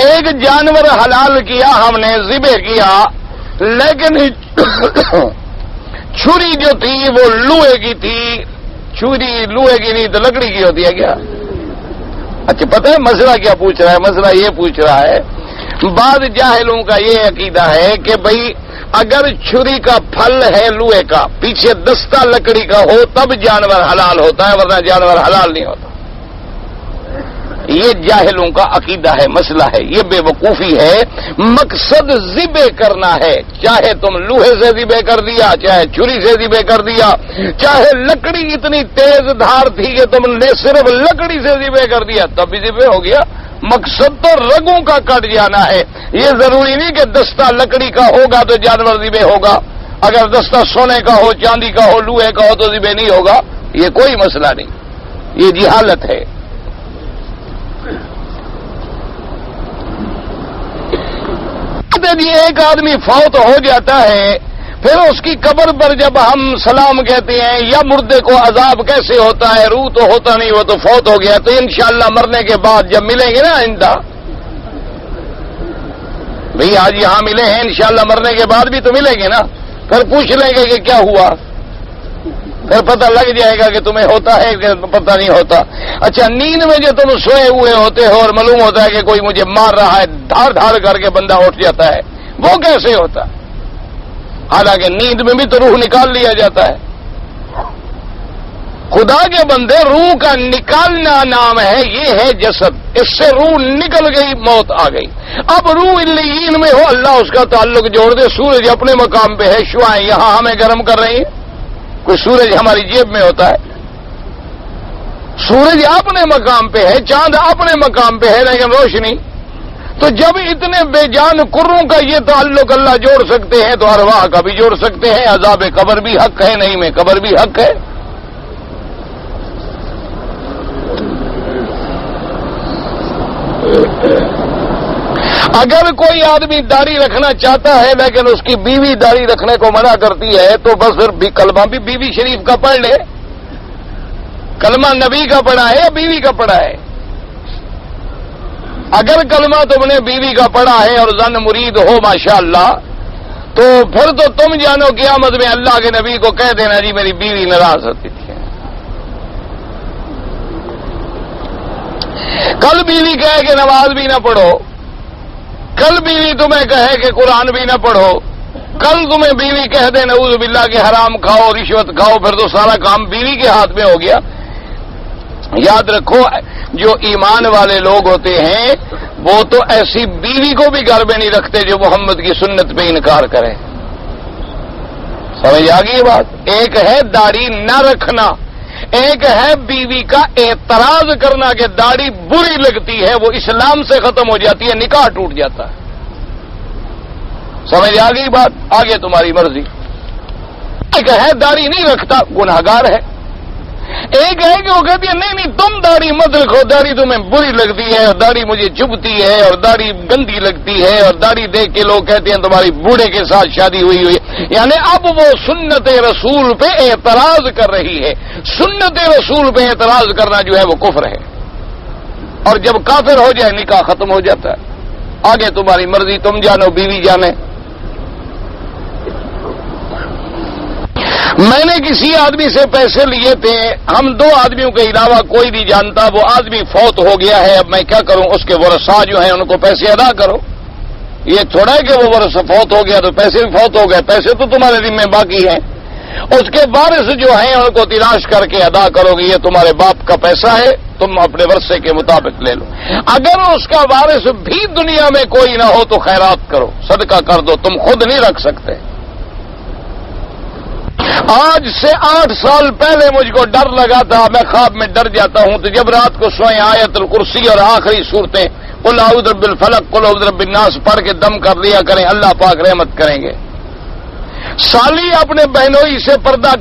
ایک جانور حلال کیا ہم نے، ذبح کیا، لیکن چھری جو تھی وہ لوہے کی تھی. چھری لوہے کی نہیں تو لکڑی کی ہوتی ہے کیا؟ اچھا پتہ ہے مسئلہ کیا پوچھ رہا ہے؟ مسئلہ یہ پوچھ رہا ہے، بعض جاہلوں کا یہ عقیدہ ہے کہ بھئی اگر چھری کا پھل ہے لوہے کا، پیچھے دستہ لکڑی کا ہو تب جانور حلال ہوتا ہے، ورنہ جانور حلال نہیں ہوتا. یہ جاہلوں کا عقیدہ ہے، مسئلہ ہے، یہ بے وقوفی ہے. مقصد ذبح کرنا ہے، چاہے تم لوہے سے ذبح کر دیا، چاہے چھری سے ذبح کر دیا، چاہے لکڑی اتنی تیز دھار تھی کہ تم نے صرف لکڑی سے ذبح کر دیا تب بھی ذبح ہو گیا. مقصد تو رگوں کا کٹ جانا ہے. یہ ضروری نہیں کہ دستہ لکڑی کا ہوگا تو جانور ذبح ہوگا، اگر دستہ سونے کا ہو، چاندی کا ہو، لوہے کا ہو تو ذبح نہیں ہوگا. یہ کوئی مسئلہ نہیں، یہ جہالت ہے. جی ایک آدمی فوت ہو جاتا ہے، پھر اس کی قبر پر جب ہم سلام کہتے ہیں یا مردے کو عذاب کیسے ہوتا ہے؟ روح تو ہوتا نہیں، وہ تو فوت ہو گیا. تو انشاءاللہ مرنے کے بعد جب ملیں گے نا آئندہ، بھئی آج یہاں ملے ہیں، انشاءاللہ مرنے کے بعد بھی تو ملیں گے نا. پھر پوچھ لیں گے کہ کیا ہوا، پھر پتہ لگ جائے گا کہ تمہیں ہوتا ہے کہ پتہ نہیں ہوتا. اچھا نیند میں جو تم سوئے ہوئے ہوتے ہو اور معلوم ہوتا ہے کہ کوئی مجھے مار رہا ہے، دھار دھار کر کے بندہ اٹھ جاتا ہے، وہ کیسے ہوتا؟ حالانکہ نیند میں بھی تو روح نکال لیا جاتا ہے. خدا کے بندے، روح کا نکالنا نام ہے، یہ ہے جسد. اس سے روح نکل گئی، موت آ گئی. اب روح علیین میں ہو، اللہ اس کا تعلق جوڑ دے. سورج اپنے مقام پہ ہے، شعاعیں یہاں ہمیں گرم کر رہی ہیں. کوئی سورج ہماری جیب میں ہوتا ہے؟ سورج اپنے مقام پہ ہے، چاند اپنے مقام پہ ہے، لیکن روشنی. تو جب اتنے بے جان کروں کا یہ تعلق اللہ جوڑ سکتے ہیں تو ارواح کا بھی جوڑ سکتے ہیں. عذاب قبر بھی حق ہے، نہیں میں قبر بھی حق ہے. اگر کوئی آدمی داڑھی رکھنا چاہتا ہے لیکن اس کی بیوی داڑھی رکھنے کو منع کرتی ہے تو بس پھر کلمہ بھی بیوی شریف کا پڑھ لے. کلمہ نبی کا پڑھا ہے یا بیوی کا پڑھا ہے؟ اگر کلمہ تم نے بیوی کا پڑھا ہے اور زن مرید ہو ماشاءاللہ، تو پھر تو تم جانو قیامت میں اللہ کے نبی کو کہہ دینا جی میری بیوی ناراض ہوتی تھی. کل بیوی کہے کہ نماز بھی نہ پڑھو، کل بیوی تمہیں کہے کہ قرآن بھی نہ پڑھو، کل تمہیں بیوی کہہ دے نعوذ باللہ کہ حرام کھاؤ، رشوت کھاؤ، پھر تو سارا کام بیوی کے ہاتھ میں ہو گیا. یاد رکھو، جو ایمان والے لوگ ہوتے ہیں وہ تو ایسی بیوی کو بھی گھر میں نہیں رکھتے جو محمد کی سنت پہ انکار کرے. سمجھ آ گئی یہ بات؟ ایک ہے داڑھی نہ رکھنا، ایک ہے بیوی کا اعتراض کرنا کہ داڑھی بری لگتی ہے، وہ اسلام سے ختم ہو جاتی ہے، نکاح ٹوٹ جاتا ہے. سمجھ آ گئی بات؟ آگے تمہاری مرضی. ایک ہے داڑھی نہیں رکھتا، گناہگار ہے. ایک ہے کہ وہ کہتی ہے نہیں نہیں تم داڑھی مت رکھو، داڑھی تمہیں بری لگتی ہے اور داڑھی مجھے چبھتی ہے اور داڑھی گندی لگتی ہے اور داڑھی دیکھ کے لوگ کہتے ہیں تمہاری بوڑھے کے ساتھ شادی ہوئی ہوئی. یعنی اب وہ سنت رسول پہ اعتراض کر رہی ہے. سنت رسول پہ اعتراض کرنا جو ہے وہ کفر ہے، اور جب کافر ہو جائے نکاح ختم ہو جاتا ہے. آگے تمہاری مرضی، تم جانو بیوی جانے. میں نے کسی آدمی سے پیسے لیے تھے، ہم دو آدمیوں کے علاوہ کوئی نہیں جانتا. وہ آدمی فوت ہو گیا ہے، اب میں کیا کروں؟ اس کے ورثاء جو ہیں ان کو پیسے ادا کرو. یہ تھوڑا ہے کہ وہ ورثہ فوت ہو گیا تو پیسے بھی فوت ہو گئے، پیسے تو تمہارے ذمہ باقی ہیں. اس کے وارث جو ہیں ان کو تلاش کر کے ادا کرو گے. یہ تمہارے باپ کا پیسہ ہے، تم اپنے ورثے کے مطابق لے لو. اگر اس کا وارث بھی دنیا میں کوئی نہ ہو تو خیرات کرو، صدقہ کر دو، تم خود نہیں رکھ سکتے. آج سے 8 سال پہلے مجھ کو ڈر لگا تھا، میں خواب میں ڈر جاتا ہوں، تو جب رات کو سوئیں آیت الکرسی اور آخری صورتیں قل اعوذ برب الفلق قل اعوذ برب الناس پڑھ کے دم کر لیا کریں، اللہ پاک رحمت کریں گے. سالی اپنے بہنوئی سے پردہ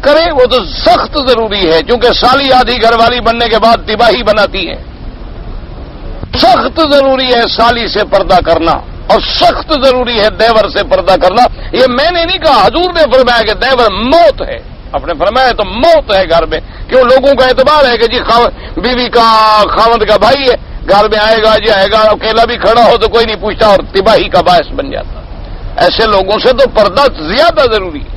کرے وہ تو سخت ضروری ہے، کیونکہ سالی آدھی گھر والی بننے کے بعد تباہی بناتی ہے. سخت ضروری ہے سالی سے پردہ کرنا، اور سخت ضروری ہے دیور سے پردہ کرنا. یہ میں نے نہیں کہا، حضور نے فرمایا کہ دیور موت ہے. اپنے فرمایا تو موت ہے گھر میں. کیوں؟ لوگوں کا اعتبار ہے کہ جی بیوی کا خاوند کا بھائی ہے. گھر میں آئے گا جائے گا، اکیلا بھی کھڑا ہو تو کوئی نہیں پوچھتا اور تباہی کا باعث بن جاتا۔ ایسے لوگوں سے تو پردہ زیادہ ضروری ہے۔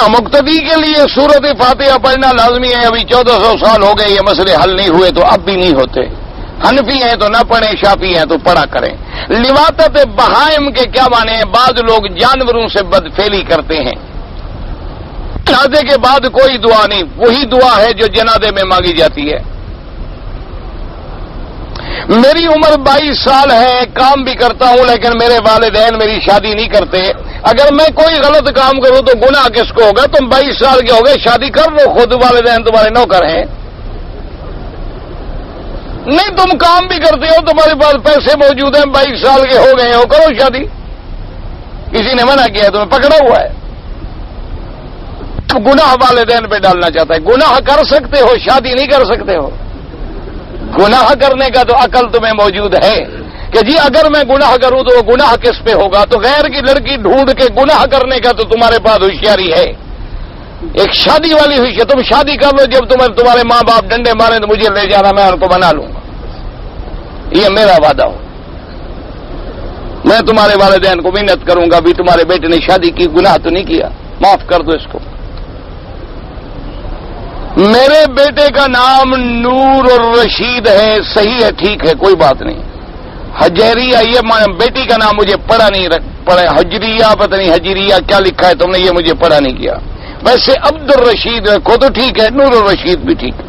مقتدی کے لیے سورت فاتحہ پڑھنا لازمی ہے۔ ابھی 1400 سال ہو گئے یہ مسئلے حل نہیں ہوئے، تو اب بھی نہیں ہوتے۔ حنفی ہیں تو نہ پڑھیں، شافعی ہیں تو پڑھا کریں۔ لواطت بہائم کے کیا معنی ہیں؟ بعض لوگ جانوروں سے بدفعلی کرتے ہیں۔ جنازے کے بعد کوئی دعا نہیں، وہی دعا ہے جو جنازے میں مانگی جاتی ہے۔ میری عمر 22 سال ہے، کام بھی کرتا ہوں، لیکن میرے والدین میری شادی نہیں کرتے۔ اگر میں کوئی غلط کام کروں تو گناہ کس کو ہوگا؟ تم 22 سال کے ہو گئے، شادی کر لو، خود والدین تمہارے نوکر ہیں۔ نہیں، تم کام بھی کرتے ہو، تمہارے پاس پیسے موجود ہیں، 22 سال کے ہو گئے ہو، کرو شادی۔ کسی نے منع کیا ہے؟ تمہیں پکڑا ہوا ہے۔ گناہ والدین پہ ڈالنا چاہتا ہے۔ گناہ کر سکتے ہو، شادی نہیں کر سکتے ہو۔ گناہ کرنے کا تو عقل تمہیں موجود ہے کہ جی اگر میں گناہ کروں تو وہ گناہ کس پہ ہوگا؟ تو غیر کی لڑکی ڈھونڈ کے گناہ کرنے کا تو تمہارے پاس ہوشیاری ہے۔ ایک شادی والی ہوئی ہے، تم شادی کر لو، جب تمہارے ماں باپ ڈنڈے مارے تو مجھے لے جانا، میں ان کو بنا لوں گا، یہ میرا وعدہ ہو۔ میں تمہارے والدین کو محنت کروں گا، بھی تمہارے بیٹے نے شادی کی، گناہ تو نہیں کیا، معاف کر دو اس کو۔ میرے بیٹے کا نام نور الرشید ہے، صحیح ہے، ٹھیک ہے، کوئی بات نہیں۔ حجیریہ، یہ بیٹی کا نام مجھے پڑھا نہیں، پڑھا حجریہ، پتہ نہیں حجریہ کیا لکھا ہے تم نے، یہ مجھے پڑھا نہیں کیا۔ ویسے عبد الرشید رکھو تو ٹھیک ہے، نور الرشید بھی ٹھیک ہے۔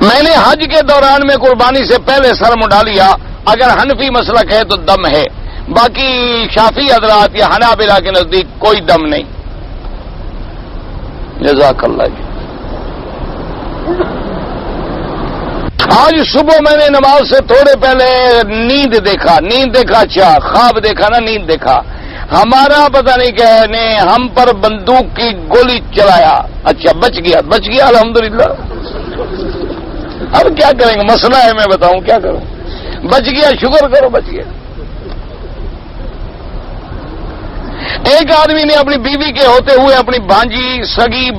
میں نے حج کے دوران میں قربانی سے پہلے سر منڈا لیا، اگر حنفی مسلک ہے تو دم ہے، باقی شافعی حضرات یا حنابلہ کے نزدیک کوئی دم نہیں۔ جزاک اللہ جی۔ آج صبح میں نے نماز سے تھوڑے پہلے نیند دیکھا، اچھا خواب دیکھا نا، نیند دیکھا۔ ہمارا پتہ نہیں کہنے ہم پر بندوق کی گولی چلایا، اچھا بچ گیا الحمدللہ۔ اب کیا کریں گے، مسئلہ ہے، میں بتاؤں کیا کروں، بچ گیا، شکر کرو بچ گیا۔ ایک آدمی نے اپنی بیوی کے ہوتے ہوئے اپنی بھانجی، سگی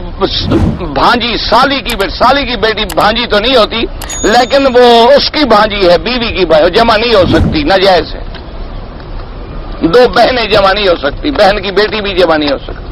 بھانجی، سالی کی بیٹی، بھانجی تو نہیں ہوتی لیکن وہ اس کی بھانجی ہے، بیوی کی بھائی جمع نہیں ہو سکتی، ناجائز ہے۔ دو بہنیں جمع نہیں ہو سکتی، بہن کی بیٹی بھی جمع نہیں ہو سکتی۔